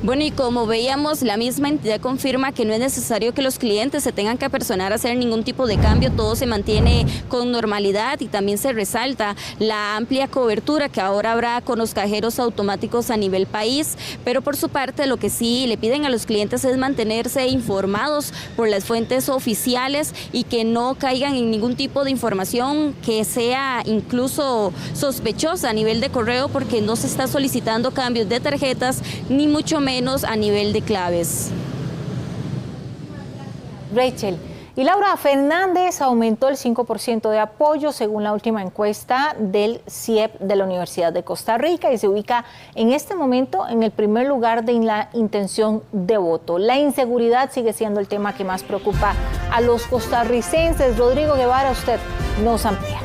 Bueno, y como veíamos, la misma entidad confirma que no es necesario que los clientes se tengan que apersonar a hacer ningún tipo de cambio, todo se mantiene con normalidad y también se resalta la amplia cobertura que ahora habrá con los cajeros automáticos a nivel país, pero por su parte lo que sí le piden a los clientes es mantenerse informados por las fuentes oficiales y que no caigan en ningún tipo de información que sea incluso sospechosa a nivel de correo, porque no se está solicitando cambios de tarjetas ni mucho menos a nivel de claves. Rachel. Y Laura, Fernández aumentó el 5% de apoyo según la última encuesta del CIEP de la Universidad de Costa Rica y se ubica en este momento en el primer lugar de la intención de voto. La inseguridad sigue siendo el tema que más preocupa a los costarricenses. Rodrigo Guevara, usted nos amplía.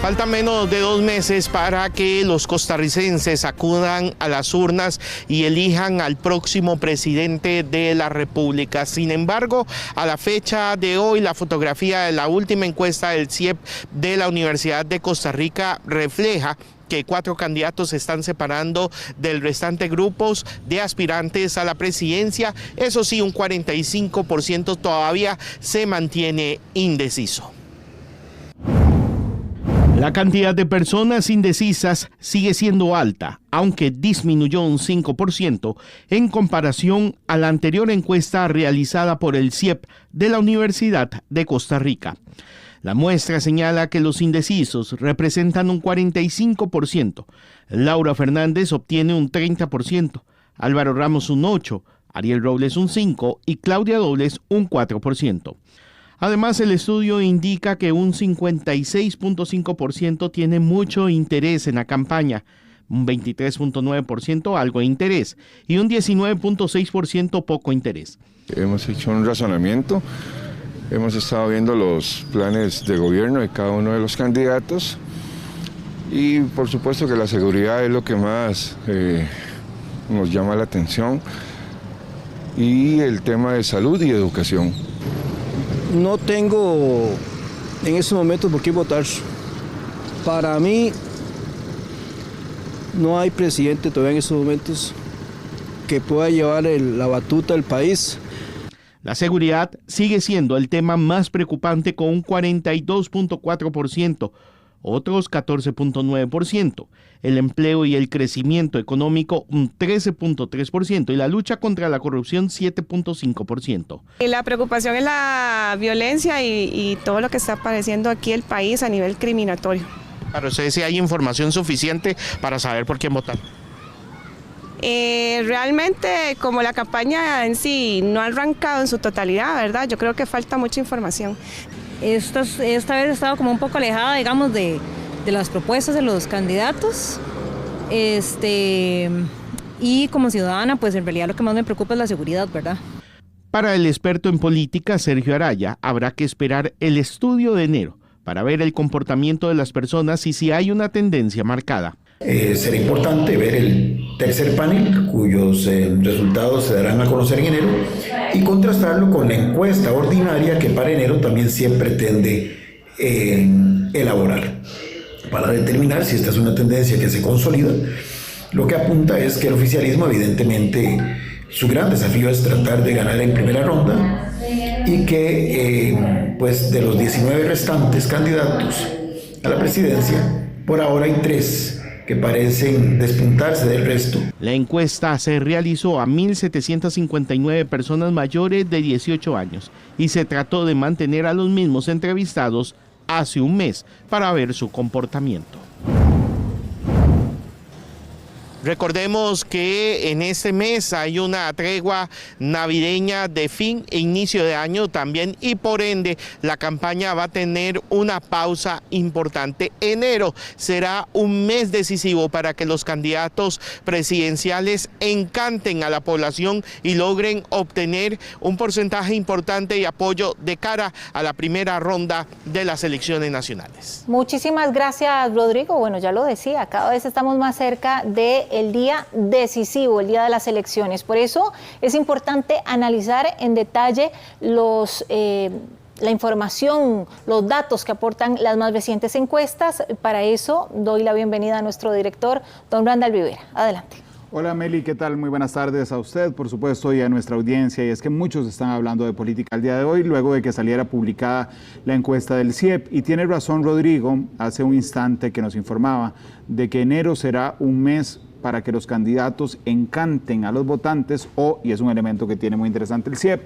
Falta menos de 2 meses para que los costarricenses acudan a las urnas y elijan al próximo presidente de la República. Sin embargo, a la fecha de hoy, la fotografía de la última encuesta del CIEP de la Universidad de Costa Rica refleja que 4 candidatos se están separando del restante grupos de aspirantes a la presidencia. Eso sí, un 45% todavía se mantiene indeciso. La cantidad de personas indecisas sigue siendo alta, aunque disminuyó un 5% en comparación a la anterior encuesta realizada por el CIEP de la Universidad de Costa Rica. La muestra señala que los indecisos representan un 45%. Laura Fernández obtiene un 30%, Álvaro Ramos un 8%, Ariel Robles un 5% y Claudia Dobles un 4%. Además, el estudio indica que un 56.5% tiene mucho interés en la campaña, un 23.9% algo de interés y un 19.6% poco interés. Hemos hecho un razonamiento, hemos estado viendo los planes de gobierno de cada uno de los candidatos y por supuesto que la seguridad es lo que más nos llama la atención y el tema de salud y educación. No tengo en estos momentos por qué votar. Para mí no hay presidente todavía en estos momentos que pueda llevar la batuta del país. La seguridad sigue siendo el tema más preocupante con un 42.4%, otros 14.9%, el empleo y el crecimiento económico un 13.3% y la lucha contra la corrupción 7.5%. La preocupación es la violencia y todo lo que está padeciendo aquí el país a nivel criminatorio. Para ustedes, ¿sí hay información suficiente para saber por quién votar? Realmente, como la campaña en sí no ha arrancado en su totalidad, ¿verdad? Yo creo que falta mucha información. Esta vez he estado como un poco alejada, digamos, de las propuestas de los candidatos. Y como ciudadana, pues en realidad lo que más me preocupa es la seguridad, ¿verdad? Para el experto en política, Sergio Araya, habrá que esperar el estudio de enero para ver el comportamiento de las personas y si hay una tendencia marcada. Será importante ver el tercer panel, cuyos resultados se darán a conocer en enero, y contrastarlo con la encuesta ordinaria que para enero también se pretende elaborar, para determinar si esta es una tendencia que se consolida. Lo que apunta es que el oficialismo, evidentemente, su gran desafío es tratar de ganar en primera ronda y que pues de los 19 restantes candidatos a la presidencia, por ahora hay 3 que parecen despuntarse del resto. La encuesta se realizó a 1.759 personas mayores de 18 años y se trató de mantener a los mismos entrevistados hace un mes para ver su comportamiento. Recordemos que en este mes hay una tregua navideña de fin e inicio de año también y por ende la campaña va a tener una pausa importante. Enero será un mes decisivo para que los candidatos presidenciales encanten a la población y logren obtener un porcentaje importante de apoyo de cara a la primera ronda de las elecciones nacionales. Muchísimas gracias, Rodrigo. Bueno, ya lo decía, cada vez estamos más cerca de el día decisivo, el día de las elecciones. Por eso es importante analizar en detalle los la información, los datos que aportan las más recientes encuestas. Para eso doy la bienvenida a nuestro director, don Randall Rivera. Adelante. Hola Meli, ¿qué tal? Muy buenas tardes a usted, por supuesto, y a nuestra audiencia. Y es que muchos están hablando de política el día de hoy, luego de que saliera publicada la encuesta del CIEP. Y tiene razón Rodrigo, hace un instante que nos informaba de que enero será un mes para que los candidatos encanten a los votantes o, y es un elemento que tiene muy interesante el CIEP,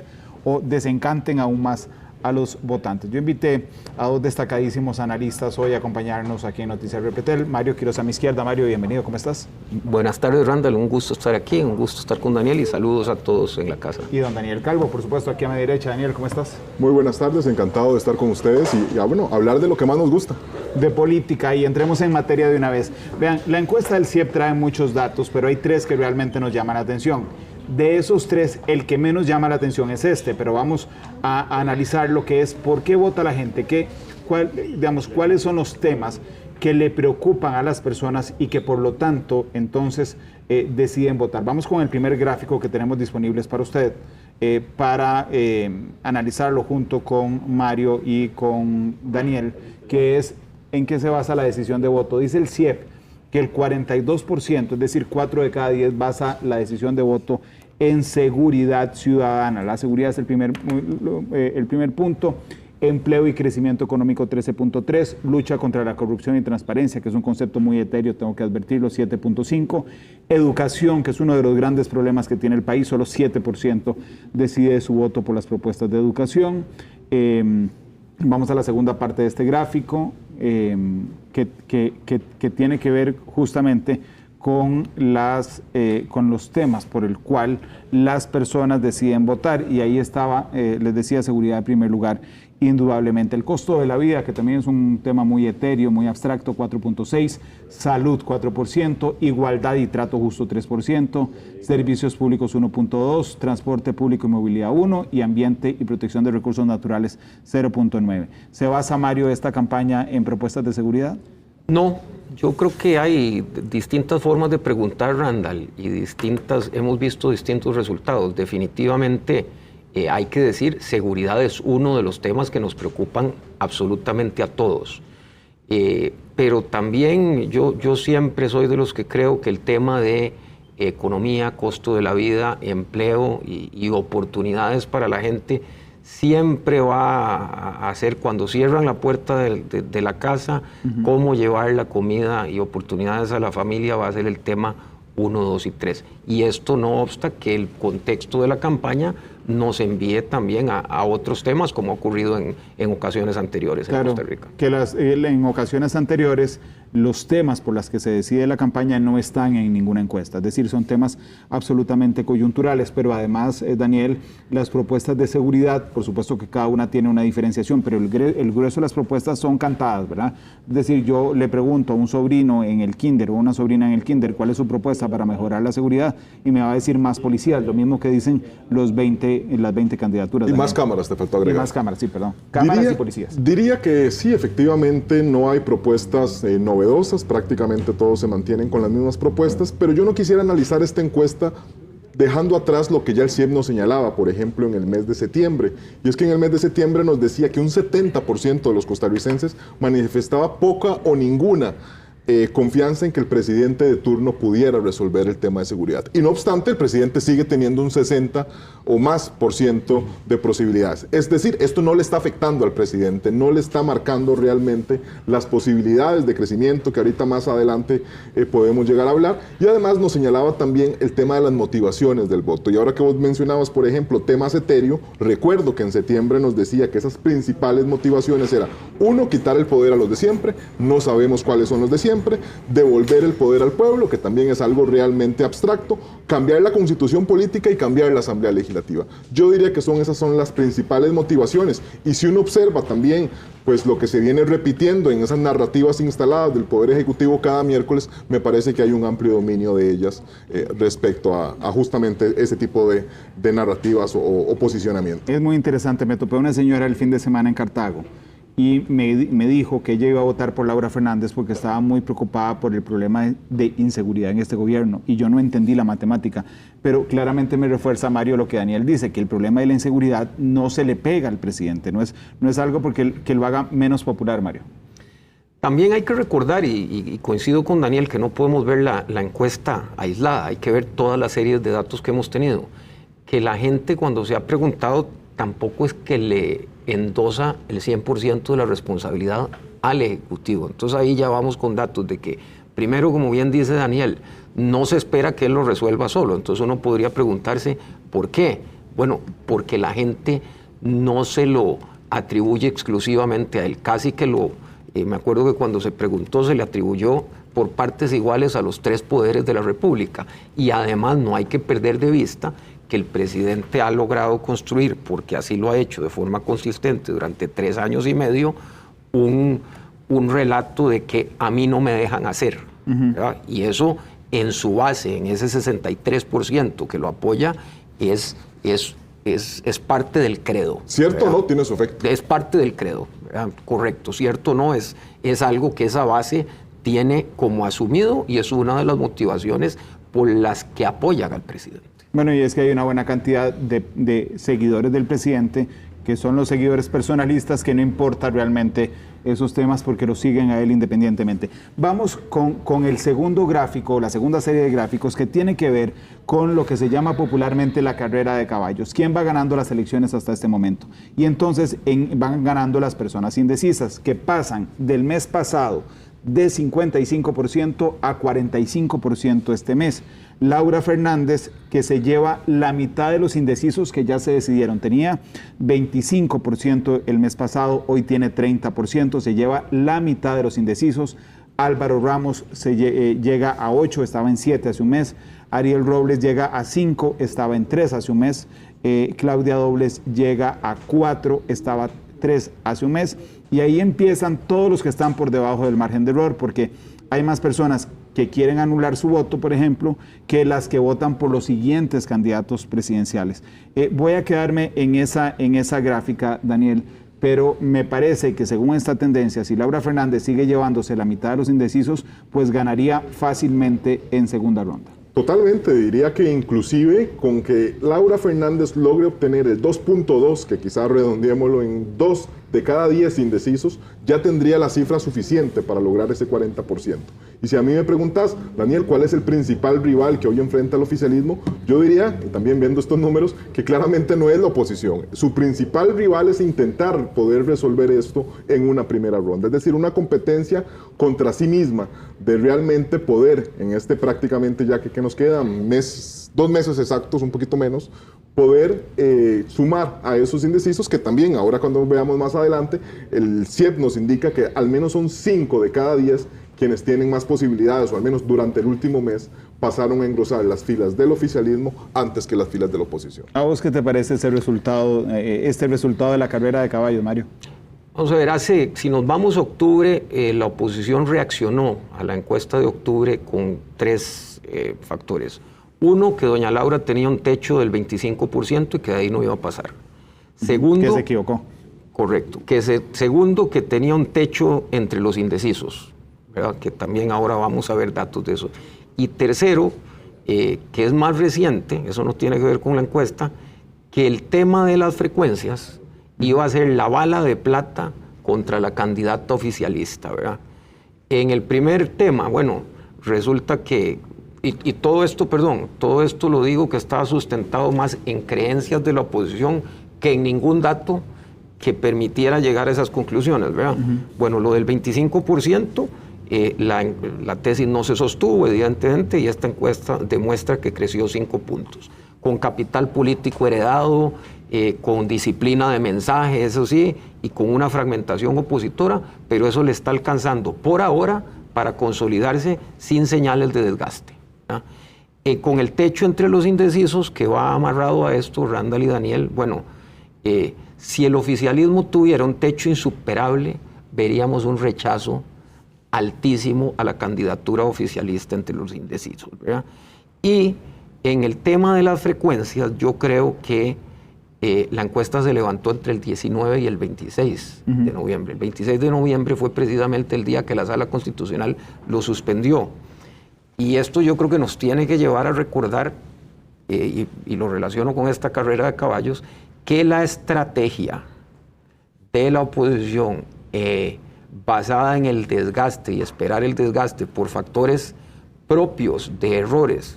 o desencanten aún más a los votantes. Yo invité a dos destacadísimos analistas hoy a acompañarnos aquí en Noticias Repretel. Mario Quiroz a mi izquierda. Mario, bienvenido, ¿cómo estás? Buenas tardes, Randall, un gusto estar aquí, un gusto estar con Daniel y saludos a todos en la casa. Y don Daniel Calvo, por supuesto, aquí a mi derecha. Daniel, ¿cómo estás? Muy buenas tardes, encantado de estar con ustedes y bueno, hablar de lo que más nos gusta. De política, y entremos en materia de una vez. Vean, la encuesta del CIEP trae muchos datos, pero hay tres que realmente nos llaman la atención. De esos tres, el que menos llama la atención es este, pero vamos a analizar lo que es por qué vota la gente, cuáles son los temas que le preocupan a las personas y que por lo tanto entonces deciden votar. Vamos con el primer gráfico que tenemos disponibles para usted, para analizarlo junto con Mario y con Daniel, que es en qué se basa la decisión de voto. Dice el CIEP que el 42%, es decir, 4 de cada 10, basa la decisión de voto en seguridad ciudadana. La seguridad es el primer punto. Empleo y crecimiento económico, 13.3. Lucha contra la corrupción y transparencia, que es un concepto muy etéreo, tengo que advertirlo, 7.5. Educación, que es uno de los grandes problemas que tiene el país, solo 7% decide su voto por las propuestas de educación. Vamos a la segunda parte de este gráfico, que tiene que ver justamente con los temas por el cual las personas deciden votar, y ahí estaba, les decía, seguridad en primer lugar. Indudablemente el costo de la vida, que también es un tema muy etéreo, muy abstracto, 4.6, salud 4%, igualdad y trato justo 3%, servicios públicos 1.2, transporte público y movilidad 1 y ambiente y protección de recursos naturales 0.9. ¿Se basa, Mario, esta campaña en propuestas de seguridad? No, yo creo que hay distintas formas de preguntar, Randall, y hemos visto distintos resultados. Definitivamente hay que decir, seguridad es uno de los temas que nos preocupan absolutamente a todos. Pero también yo siempre soy de los que creo que el tema de economía, costo de la vida, empleo y oportunidades para la gente siempre va a ser, cuando cierran la puerta de la casa, cómo llevar la comida y oportunidades a la familia va a ser el tema 1, 2 y 3. Y esto no obsta que el contexto de la campaña nos envíe también a otros temas, como ha ocurrido en ocasiones anteriores en Costa Rica. Que en ocasiones anteriores los temas por los que se decide la campaña no están en ninguna encuesta, es decir, son temas absolutamente coyunturales, pero además, Daniel, las propuestas de seguridad, por supuesto que cada una tiene una diferenciación, pero el grueso de las propuestas son cantadas, ¿verdad? Es decir, yo le pregunto a un sobrino en el kinder o una sobrina en el kinder cuál es su propuesta para mejorar la seguridad y me va a decir más policías, lo mismo que dicen las 20 candidaturas. Y más cámaras, te faltó agregar. Y más cámaras, sí, perdón. Cámaras y policías. Diría que sí, efectivamente no hay propuestas novedosas, prácticamente todos se mantienen con las mismas propuestas, pero yo no quisiera analizar esta encuesta dejando atrás lo que ya el CIEP nos señalaba, por ejemplo, en el mes de septiembre. Y es que en el mes de septiembre nos decía que un 70% de los costarricenses manifestaba poca o ninguna confianza en que el presidente de turno pudiera resolver el tema de seguridad. Y no obstante, el presidente sigue teniendo un 60 o más % de posibilidades. Es decir, esto no le está afectando al presidente, no le está marcando realmente las posibilidades de crecimiento que ahorita más adelante podemos llegar a hablar. Y además nos señalaba también el tema de las motivaciones del voto. Y ahora que vos mencionabas, por ejemplo, temas etéreo, recuerdo que en septiembre nos decía que esas principales motivaciones eran, 1, quitar el poder a los de siempre, no sabemos cuáles son los de siempre, devolver el poder al pueblo, que también es algo realmente abstracto, cambiar la constitución política y cambiar la asamblea legislativa. Yo diría que esas son las principales motivaciones. Y si uno observa también pues lo que se viene repitiendo en esas narrativas instaladas del Poder Ejecutivo cada miércoles, me parece que hay un amplio dominio de ellas respecto a justamente ese tipo de narrativas o posicionamiento. Es muy interesante, me topé una señora el fin de semana en Cartago y me dijo que ella iba a votar por Laura Fernández porque estaba muy preocupada por el problema de inseguridad en este gobierno, y yo no entendí la matemática, pero claramente me refuerza, Mario, lo que Daniel dice, que el problema de la inseguridad no se le pega al presidente, no es algo porque que lo haga menos popular, Mario. También hay que recordar, y coincido con Daniel, que no podemos ver la encuesta aislada, hay que ver todas las series de datos que hemos tenido, que la gente cuando se ha preguntado tampoco es que le endosa el 100% de la responsabilidad al Ejecutivo. Entonces ahí ya vamos con datos de que, primero, como bien dice Daniel, no se espera que él lo resuelva solo. Entonces uno podría preguntarse, ¿por qué? Bueno, porque la gente no se lo atribuye exclusivamente a él, casi que me acuerdo que cuando se preguntó se le atribuyó por partes iguales a los 3 poderes de la República. Y además no hay que perder de vista que el presidente ha logrado construir, porque así lo ha hecho de forma consistente durante 3 años y medio, un relato de que a mí no me dejan hacer. Y eso en su base, en ese 63% que lo apoya, es parte del credo. ¿Cierto o no tiene su efecto? Es parte del credo, ¿verdad? Correcto. Cierto o no es algo que esa base tiene como asumido, y es una de las motivaciones por las que apoyan al presidente. Bueno, y es que hay una buena cantidad de seguidores del presidente que son los seguidores personalistas, que no importa realmente esos temas porque los siguen a él independientemente. Vamos con el segundo gráfico, la segunda serie de gráficos, que tiene que ver con lo que se llama popularmente la carrera de caballos. ¿Quién va ganando las elecciones hasta este momento? Y entonces van ganando las personas indecisas, que pasan del mes pasado de 55% a 45% este mes. Laura Fernández, que se lleva la mitad de los indecisos que ya se decidieron, tenía 25% el mes pasado, hoy tiene 30%, se lleva la mitad de los indecisos. Álvaro Ramos llega a 8, estaba en 7 hace un mes. Ariel Robles llega a 5, estaba en 3 hace un mes. Claudia Dobles llega a 4, estaba 3 hace un mes. Y ahí empiezan todos los que están por debajo del margen de error, porque hay más personas que quieren anular su voto, por ejemplo, que las que votan por los siguientes candidatos presidenciales. Voy a quedarme en esa gráfica, Daniel, pero me parece que según esta tendencia, si Laura Fernández sigue llevándose la mitad de los indecisos, pues ganaría fácilmente en segunda ronda. Totalmente, diría que inclusive con que Laura Fernández logre obtener el 2.2, que quizás redondeémoslo en 2 de cada 10 indecisos, ya tendría la cifra suficiente para lograr ese 40%. Y si a mí me preguntas, Daniel, ¿cuál es el principal rival que hoy enfrenta al oficialismo? Yo diría, y también viendo estos números, que claramente no es la oposición. Su principal rival es intentar poder resolver esto en una primera ronda. Es decir, una competencia contra sí misma, de realmente poder, en este prácticamente ya que nos quedan 2 meses exactos, un poquito menos, poder sumar a esos indecisos, que también ahora cuando veamos más adelante, el CIEP nos indica que al menos son 5 de cada 10 quienes tienen más posibilidades, o al menos durante el último mes, pasaron a engrosar las filas del oficialismo antes que las filas de la oposición. ¿A vos qué te parece este resultado de la carrera de caballos, Mario? Vamos a ver, si nos vamos a octubre, la oposición reaccionó a la encuesta de octubre con 3 factores. Uno, que doña Laura tenía un techo del 25% y que de ahí no iba a pasar. Segundo, que se equivocó. Correcto. Segundo, que tenía un techo entre los indecisos, ¿verdad? Que también ahora vamos a ver datos de eso. Y tercero, que es más reciente, eso no tiene que ver con la encuesta, que el tema de las frecuencias iba a ser la bala de plata contra la candidata oficialista, ¿verdad? En el primer tema, bueno, resulta que, y todo esto lo digo que estaba sustentado más en creencias de la oposición que en ningún dato que permitiera llegar a esas conclusiones, ¿verdad? Bueno, lo del 25%, la tesis no se sostuvo, evidentemente, y esta encuesta demuestra que creció 5 puntos. Con capital político heredado, con disciplina de mensaje, eso sí, y con una fragmentación opositora, pero eso le está alcanzando por ahora para consolidarse sin señales de desgaste. Con el techo entre los indecisos que va amarrado a esto, Randall y Daniel, bueno, si el oficialismo tuviera un techo insuperable, veríamos un rechazo altísimo a la candidatura oficialista entre los indecisos, ¿verdad? Y en el tema de las frecuencias, yo creo que la encuesta se levantó entre el 19 y el 26 de noviembre. El 26 de noviembre fue precisamente el día que la Sala Constitucional lo suspendió. Y esto yo creo que nos tiene que llevar a recordar, y lo relaciono con esta carrera de caballos, que la estrategia de la oposición basada en el desgaste y esperar el desgaste por factores propios de errores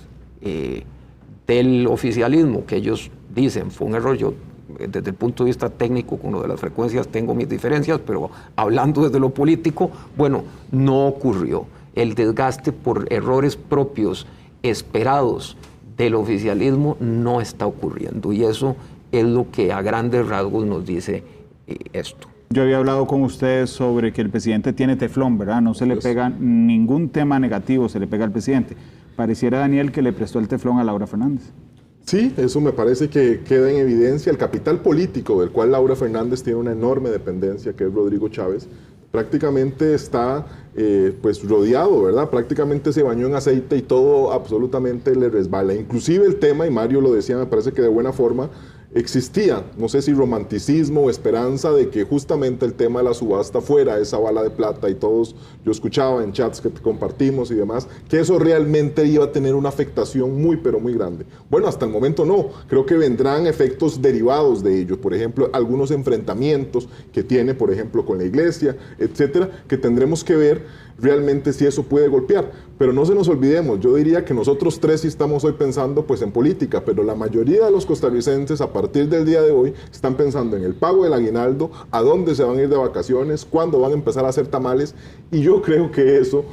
del oficialismo, que ellos dicen fue un error. Yo desde el punto de vista técnico con lo de las frecuencias tengo mis diferencias, pero hablando desde lo político, bueno, no ocurrió. El desgaste por errores propios esperados del oficialismo no está ocurriendo, y eso es lo que a grandes rasgos nos dice esto. Yo había hablado con ustedes sobre que el presidente tiene teflón, ¿verdad? No se le pega ningún tema negativo, se le pega al presidente. Pareciera, Daniel, que le prestó el teflón a Laura Fernández. Sí, eso me parece que queda en evidencia. El capital político del cual Laura Fernández tiene una enorme dependencia, que es Rodrigo Chávez, prácticamente está pues rodeado, ¿verdad? Prácticamente se bañó en aceite y todo absolutamente le resbala. Inclusive el tema, y Mario lo decía, me parece que de buena forma, existía, no sé si romanticismo o esperanza de que justamente el tema de la subasta fuera esa bala de plata, y todos, yo escuchaba en chats que compartimos y demás, que eso realmente iba a tener una afectación muy pero muy grande. Bueno, hasta el momento no, creo que vendrán efectos derivados de ello, por ejemplo, algunos enfrentamientos que tiene, por ejemplo, con la iglesia, etcétera, que tendremos que ver realmente si eso puede golpear. Pero no se nos olvidemos, yo diría que nosotros tres sí estamos hoy pensando pues en política, pero la mayoría de los costarricenses a partir del día de hoy están pensando en el pago del aguinaldo, a dónde se van a ir de vacaciones, cuándo van a empezar a hacer tamales, y yo creo que eso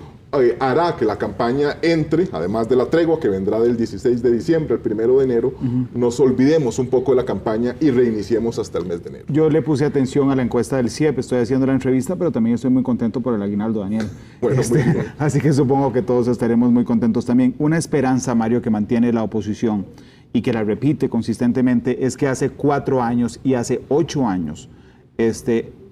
hará que la campaña entre, además de la tregua que vendrá del 16 de diciembre al 1 de enero, nos olvidemos un poco de la campaña y reiniciemos hasta el mes de enero. Yo le puse atención a la encuesta del CIEP, estoy haciendo la entrevista, pero también estoy muy contento por el aguinaldo, Daniel. Bueno, así que supongo que todos estaremos muy contentos también. Una esperanza, Mario, que mantiene la oposición y que la repite consistentemente es que hace 4 años y hace 8 años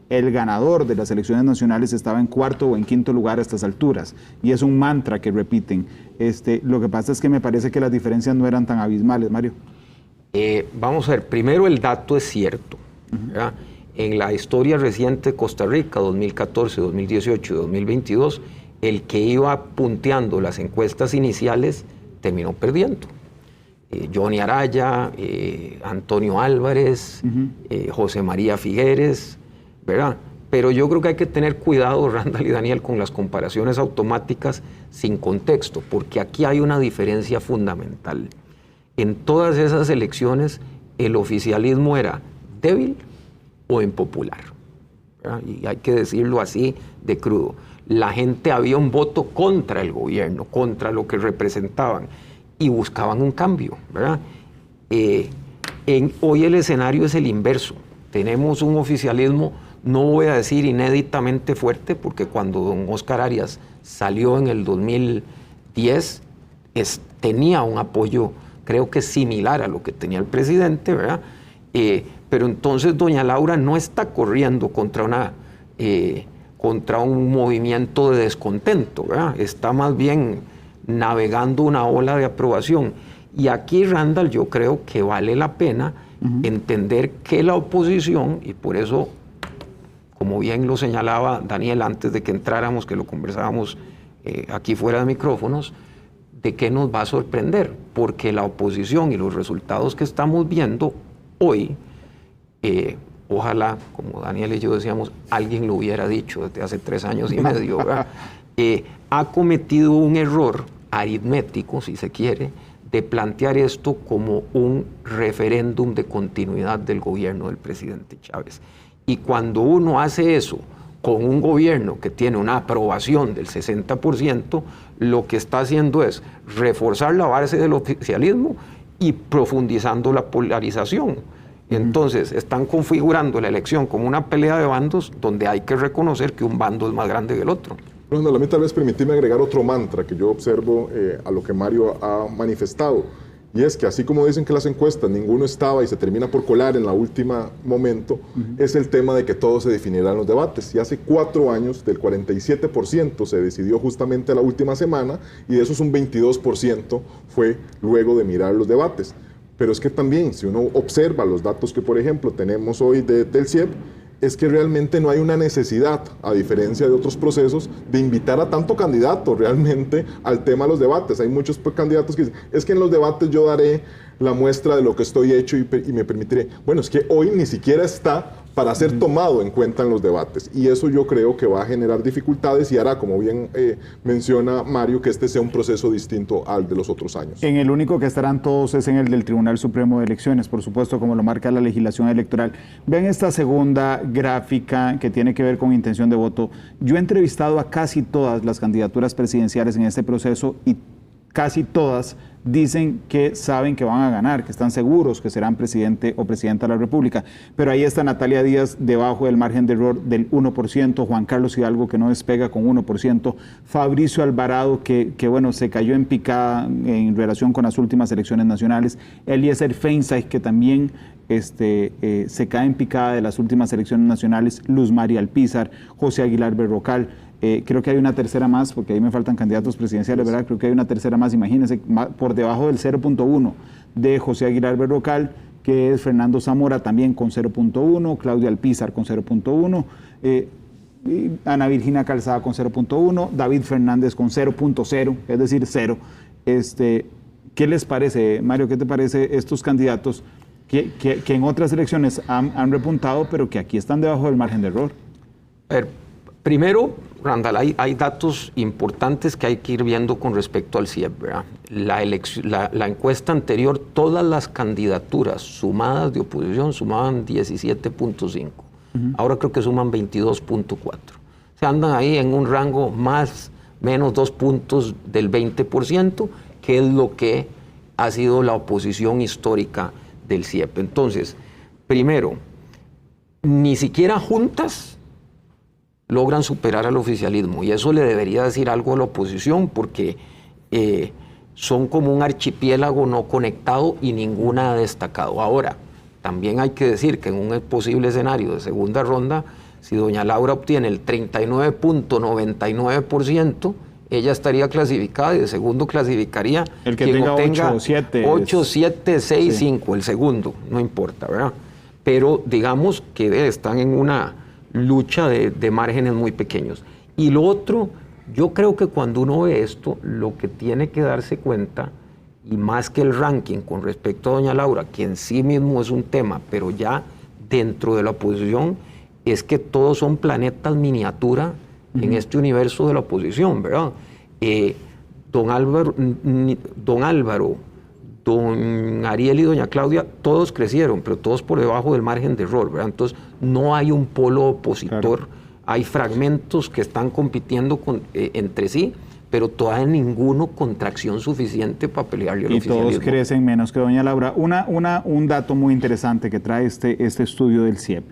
el ganador de las elecciones nacionales estaba en 4º o en 5º lugar a estas alturas, y es un mantra que repiten. Lo que pasa es que me parece que las diferencias no eran tan abismales, Mario. Vamos a ver, primero el dato es cierto. En la historia reciente de Costa Rica, 2014, 2018 y 2022, el que iba punteando las encuestas iniciales terminó perdiendo. Johnny Araya, Antonio Álvarez, José María Figueres, ¿verdad? Pero yo creo que hay que tener cuidado, Randall y Daniel, con las comparaciones automáticas sin contexto, porque aquí hay una diferencia fundamental. En todas esas elecciones, el oficialismo era débil o impopular, ¿verdad? Y hay que decirlo así de crudo. La gente había un voto contra el gobierno, contra lo que representaban, y buscaban un cambio, ¿verdad? Hoy el escenario es el inverso. Tenemos un oficialismo, no voy a decir inéditamente fuerte, porque cuando don Óscar Arias salió en el 2010, tenía un apoyo, creo que similar a lo que tenía el presidente, ¿verdad? Pero entonces doña Laura no está corriendo contra un movimiento de descontento, ¿verdad? Está más bien navegando una ola de aprobación. Y aquí, Randall, yo creo que vale la pena entender que la oposición, y por eso, como bien lo señalaba Daniel antes de que entráramos, que lo conversábamos aquí fuera de micrófonos, de qué nos va a sorprender, porque la oposición y los resultados que estamos viendo hoy, ojalá, como Daniel y yo decíamos, alguien lo hubiera dicho desde hace 3 años y medio, ¿verdad? Ha cometido un error aritmético, si se quiere, de plantear esto como un referéndum de continuidad del gobierno del presidente Chávez. Y cuando uno hace eso con un gobierno que tiene una aprobación del 60%, lo que está haciendo es reforzar la base del oficialismo y profundizando la polarización. Entonces, están configurando la elección como una pelea de bandos donde hay que reconocer que un bando es más grande que el otro. Bueno, a mí tal vez permitirme agregar otro mantra que yo observo a lo que Mario ha manifestado, y es que así como dicen que las encuestas ninguno estaba y se termina por colar en la última momento, es el tema de que todo se definirá en los debates. Y hace 4 años del 47% se decidió justamente la última semana, y de esos un 22% fue luego de mirar los debates. Pero es que también, si uno observa los datos que, por ejemplo, tenemos hoy del CIEP, es que realmente no hay una necesidad, a diferencia de otros procesos, de invitar a tanto candidato realmente al tema de los debates. Hay muchos candidatos que dicen, es que en los debates yo daré la muestra de lo que estoy hecho y me permitiré. Bueno, es que hoy ni siquiera está para ser tomado en cuenta en los debates. Y eso yo creo que va a generar dificultades y hará, como bien menciona Mario, que este sea un proceso distinto al de los otros años. En el único que estarán todos es en el del Tribunal Supremo de Elecciones, por supuesto, como lo marca la legislación electoral. Vean esta segunda gráfica que tiene que ver con intención de voto. Yo he entrevistado a casi todas las candidaturas presidenciales en este proceso y casi todas dicen que saben que van a ganar, que están seguros que serán presidente o presidenta de la República. Pero ahí está Natalia Díaz debajo del margen de error del 1%, Juan Carlos Hidalgo que no despega con 1%, Fabricio Alvarado que bueno, se cayó en picada en relación con las últimas elecciones nacionales, Eliezer Feinstein que también se cae en picada de las últimas elecciones nacionales, Luz María Alpizar, José Aguilar Berrocal. Creo que hay una tercera más, porque ahí me faltan candidatos presidenciales, ¿verdad? Creo que hay una tercera más, imagínense, por debajo del 0.1 de José Aguilar Berrocal, que es Fernando Zamora también con 0.1, Claudia Alpizar con 0.1, Ana Virginia Calzada con 0.1, David Fernández con 0.0, es decir, 0. ¿Qué les parece, Mario? ¿Qué te parece estos candidatos que en otras elecciones han repuntado, pero que aquí están debajo del margen de error? A ver, primero, Randall, hay datos importantes que hay que ir viendo con respecto al CIEP, ¿verdad? La encuesta anterior, todas las candidaturas sumadas de oposición sumaban 17.5. Ahora creo que suman 22.4. Se andan ahí en un rango más, menos 2 puntos del 20%, que es lo que ha sido la oposición histórica del CIEP. Entonces, primero, ni siquiera juntas logran superar al oficialismo, y eso le debería decir algo a la oposición, porque son como un archipiélago no conectado y ninguna ha destacado. Ahora, también hay que decir que en un posible escenario de segunda ronda, si doña Laura obtiene el 39.99%, ella estaría clasificada y de segundo clasificaría el que tenga 8, 7, 6, 5, el segundo, no importa, ¿verdad? Pero digamos que están en una lucha de márgenes muy pequeños. Y lo otro, yo creo que cuando uno ve esto, lo que tiene que darse cuenta, y más que el ranking con respecto a doña Laura, que en sí mismo es un tema, pero ya dentro de la oposición, es que todos son planetas miniatura en este universo de la oposición, ¿verdad? Don Álvaro, don Ariel y doña Claudia, todos crecieron, pero todos por debajo del margen de error, ¿verdad? Entonces, no hay un polo opositor, claro. Hay fragmentos que están compitiendo entre sí, pero todavía ninguno con tracción suficiente para pelearle al oficialismo. Y todos crecen menos que doña Laura. Un dato muy interesante que trae este estudio del CIEP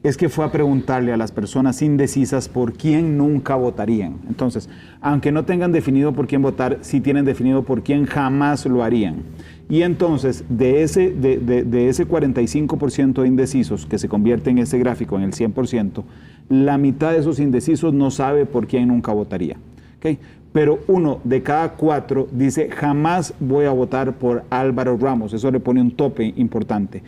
es que fue a preguntarle a las personas indecisas por quién nunca votarían. Entonces, aunque no tengan definido por quién votar, sí tienen definido por quién jamás lo harían. Y entonces, de ese 45% de indecisos que se convierte en ese gráfico, en el 100%, la mitad de esos indecisos no sabe por quién nunca votaría. ¿Okay? Pero 1 de cada 4 dice, jamás voy a votar por Álvaro Ramos. Eso le pone un tope importante.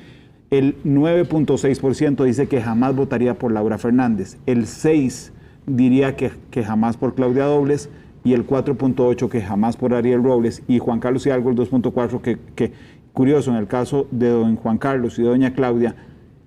El 9.6% dice que jamás votaría por Laura Fernández. El 6% diría que jamás por Claudia Dobles. Y el 4.8% que jamás por Ariel Robles. Y Juan Carlos Hidalgo el 2.4%, que curioso, en el caso de don Juan Carlos y de doña Claudia,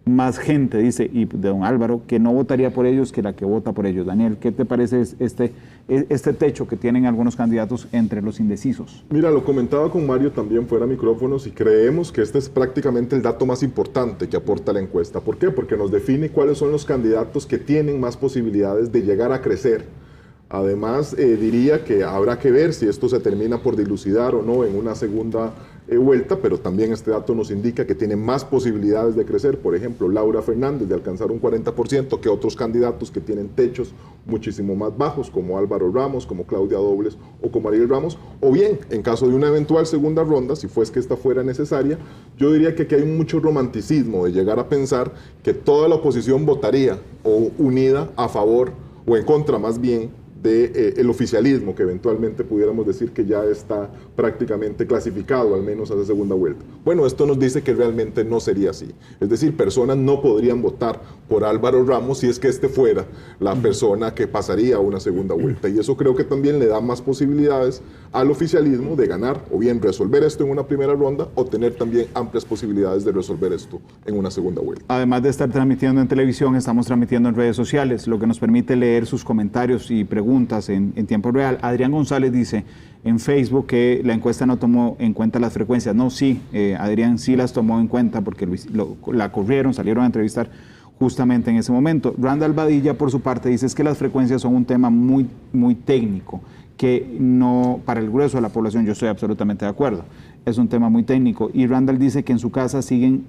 más gente dice, y de don Álvaro, que no votaría por ellos que la que vota por ellos. Daniel, ¿qué te parece este techo que tienen algunos candidatos entre los indecisos? Mira, lo comentaba con Mario también fuera de micrófonos y creemos que este es prácticamente el dato más importante que aporta la encuesta. ¿Por qué? Porque nos define cuáles son los candidatos que tienen más posibilidades de llegar a crecer. Además, diría que habrá que ver si esto se termina por dilucidar o no en una segunda vuelta, pero también este dato nos indica que tiene más posibilidades de crecer. Por ejemplo, Laura Fernández de alcanzar un 40% que otros candidatos que tienen techos muchísimo más bajos, como Álvaro Ramos, como Claudia Dobles o como Ariel Ramos. O bien, en caso de una eventual segunda ronda, si fuese que esta fuera necesaria, yo diría que aquí hay mucho romanticismo de llegar a pensar que toda la oposición votaría o unida a favor o en contra más bien del oficialismo, que eventualmente pudiéramos decir que ya está prácticamente clasificado, al menos a esa segunda vuelta. Bueno, esto nos dice que realmente no sería así. Es decir, personas no podrían votar por Álvaro Ramos si es que este fuera la persona que pasaría a una segunda vuelta. Y eso creo que también le da más posibilidades al oficialismo de ganar, o bien resolver esto en una primera ronda, o tener también amplias posibilidades de resolver esto en una segunda vuelta. Además de estar transmitiendo en televisión, estamos transmitiendo en redes sociales, lo que nos permite leer sus comentarios y preguntas en tiempo real. Adrián González dice en Facebook que la encuesta no tomó en cuenta las frecuencias. No, sí, Adrián sí las tomó en cuenta porque la corrieron, salieron a entrevistar justamente en ese momento. Randall Badilla, por su parte, dice es que las frecuencias son un tema muy, muy técnico, que no, para el grueso de la población, yo estoy absolutamente de acuerdo, es un tema muy técnico. Y Randall dice que en su casa siguen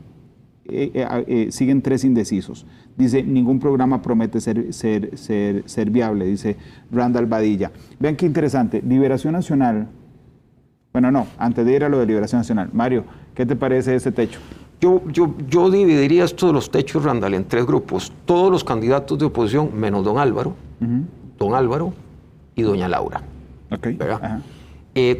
3 indecisos. Dice, ningún programa promete ser viable, dice Randall Badilla. Vean qué interesante, Liberación Nacional, bueno, no, antes de ir a lo de Liberación Nacional, Mario, ¿qué te parece ese techo? Yo dividiría esto de los techos, Randall, en 3 grupos. Todos los candidatos de oposición, menos don Álvaro, don Álvaro y doña Laura. Okay.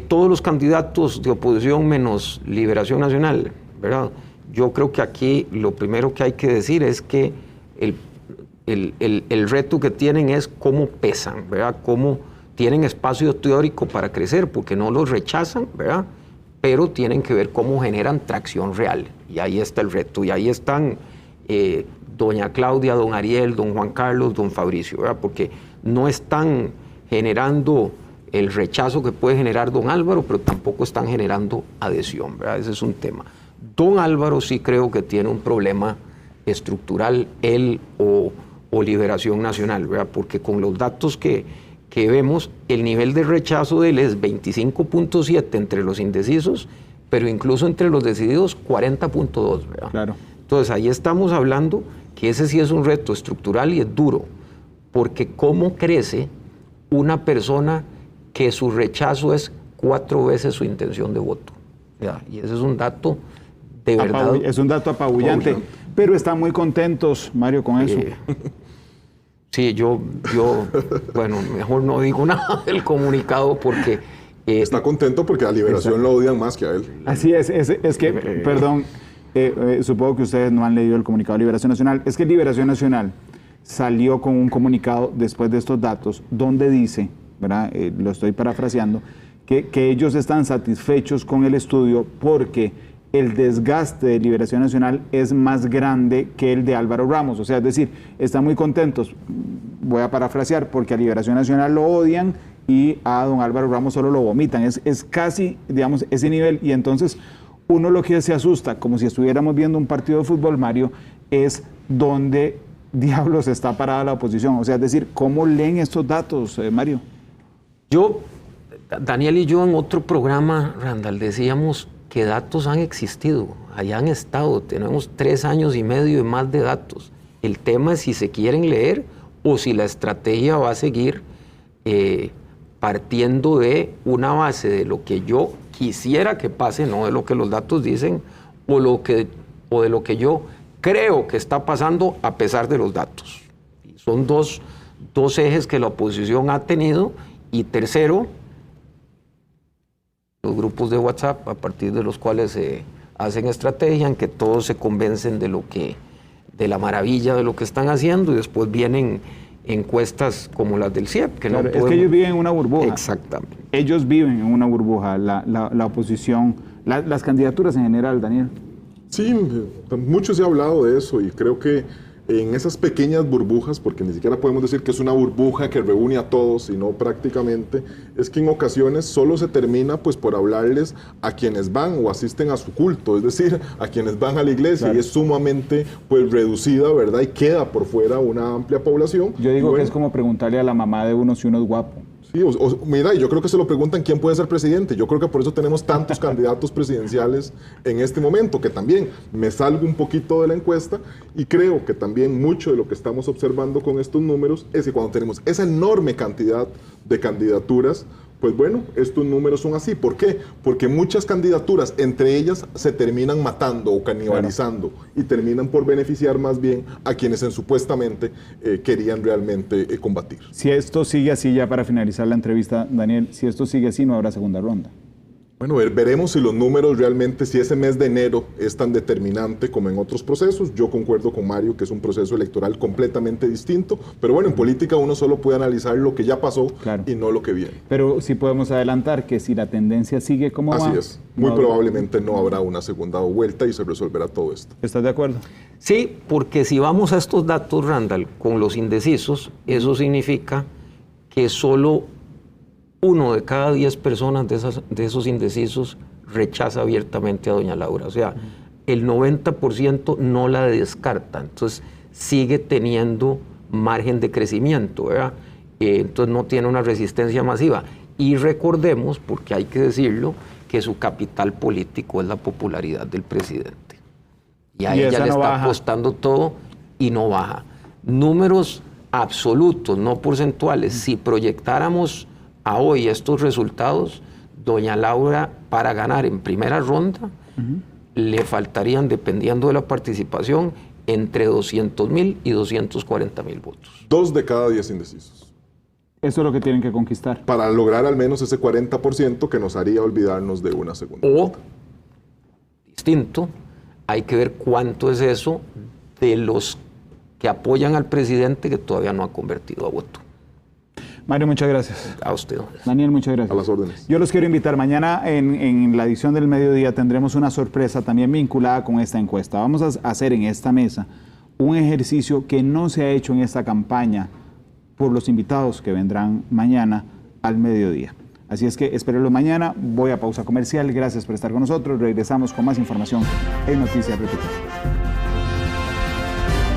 Todos los candidatos de oposición menos Liberación Nacional, ¿verdad? Yo creo que aquí lo primero que hay que decir es que el reto que tienen es cómo pesan, ¿verdad? Cómo tienen espacio teórico para crecer, porque no los rechazan, ¿verdad? Pero tienen que ver cómo generan tracción real. Y ahí está el reto. Y ahí están doña Claudia, don Ariel, don Juan Carlos, don Fabricio, ¿verdad? Porque no están generando el rechazo que puede generar don Álvaro, pero tampoco están generando adhesión, ¿verdad? Ese es un tema. Don Álvaro sí creo que tiene un problema estructural, él o Liberación Nacional, ¿verdad? Porque con los datos que vemos, el nivel de rechazo de él es 25.7 entre los indecisos, pero incluso entre los decididos 40.2, ¿verdad? Claro. Entonces ahí estamos hablando que ese sí es un reto estructural y es duro, porque cómo crece una persona que su rechazo es 4 veces su intención de voto, ¿verdad? Y ese es un dato de verdad. Es un dato apabullante, pero están muy contentos, Mario, con eso. Sí, yo, bueno, mejor no digo nada del comunicado porque... Está contento porque a Liberación lo odian más que a él. Así es que, perdón, supongo que ustedes no han leído el comunicado de Liberación Nacional. Es que Liberación Nacional salió con un comunicado después de estos datos donde dice, ¿verdad? Lo estoy parafraseando, que ellos están satisfechos con el estudio porque el desgaste de Liberación Nacional es más grande que el de Álvaro Ramos. O sea, es decir, están muy contentos, voy a parafrasear, porque a Liberación Nacional lo odian y a don Álvaro Ramos solo lo vomitan. Es casi, digamos, ese nivel. Y entonces uno lo que se asusta, como si estuviéramos viendo un partido de fútbol, Mario, es dónde diablos está parada la oposición. O sea, es decir, ¿cómo leen estos datos, Mario? Daniel y yo en otro programa, Randall, decíamos que datos han existido, allá han estado, tenemos 3 años y medio y más de datos. El tema es si se quieren leer o si la estrategia va a seguir partiendo de una base de lo que yo quisiera que pase, no de lo que los datos dicen, o de lo que yo creo que está pasando a pesar de los datos. Son dos ejes que la oposición ha tenido. Y tercero, los grupos de WhatsApp, a partir de los cuales se hacen estrategia, en que todos se convencen de la maravilla de lo que están haciendo, y después vienen encuestas como las del CIEP. Que claro, no podemos... Es que ellos viven en una burbuja. Exactamente. Ellos viven en una burbuja, la oposición, las candidaturas en general, Daniel. Sí, mucho se ha hablado de eso y creo que en esas pequeñas burbujas, porque ni siquiera podemos decir que es una burbuja que reúne a todos, sino prácticamente, es que en ocasiones solo se termina pues por hablarles a quienes van o asisten a su culto, es decir, a quienes van a la iglesia, claro. Y es sumamente pues reducida, ¿verdad? Y queda por fuera una amplia población. Yo digo que es como preguntarle a la mamá de uno si uno es guapo. Sí, mira, yo creo que se lo preguntan quién puede ser presidente. Yo creo que por eso tenemos tantos candidatos presidenciales en este momento, que también me salgo un poquito de la encuesta y creo que también mucho de lo que estamos observando con estos números es que cuando tenemos esa enorme cantidad de candidaturas, Pues bueno, estos números son así. ¿Por qué? Porque muchas candidaturas, entre ellas, se terminan matando o canibalizando y terminan por beneficiar más bien a quienes supuestamente querían realmente combatir. Si esto sigue así, ya para finalizar la entrevista, Daniel, si esto sigue así, no habrá segunda ronda. Bueno, veremos si los números realmente, si ese mes de enero es tan determinante como en otros procesos. Yo concuerdo con Mario que es un proceso electoral completamente distinto, pero bueno, en política uno solo puede analizar lo que ya pasó y no lo que viene. Pero sí podemos adelantar que si la tendencia sigue como va... Así es, muy probablemente no habrá una segunda vuelta y se resolverá todo esto. ¿Estás de acuerdo? Sí, porque si vamos a estos datos, Randall, con los indecisos, eso significa que solo 1 de cada 10 personas de esos indecisos rechaza abiertamente a doña Laura. O sea, el 90% no la descarta. Entonces, sigue teniendo margen de crecimiento, ¿verdad? Entonces, no tiene una resistencia masiva. Y recordemos, porque hay que decirlo, que su capital político es la popularidad del presidente. Y a ella le está apostando todo y no baja. Números absolutos, no porcentuales. Si proyectáramos a hoy estos resultados, doña Laura, para ganar en primera ronda, le faltarían, dependiendo de la participación, entre 200.000 y 240.000 votos. 2 de cada 10 indecisos. Eso es lo que tienen que conquistar. Para lograr al menos ese 40% que nos haría olvidarnos de una segunda vuelta. Distinto, hay que ver cuánto es eso de los que apoyan al presidente que todavía no ha convertido a voto. Mario, muchas gracias. A usted. Daniel, muchas gracias. A las órdenes. Yo los quiero invitar. Mañana en la edición del mediodía tendremos una sorpresa también vinculada con esta encuesta. Vamos a hacer en esta mesa un ejercicio que no se ha hecho en esta campaña por los invitados que vendrán mañana al mediodía. Así es que espérenlo mañana. Voy a pausa comercial. Gracias por estar con nosotros. Regresamos con más información en Noticias Repetidas.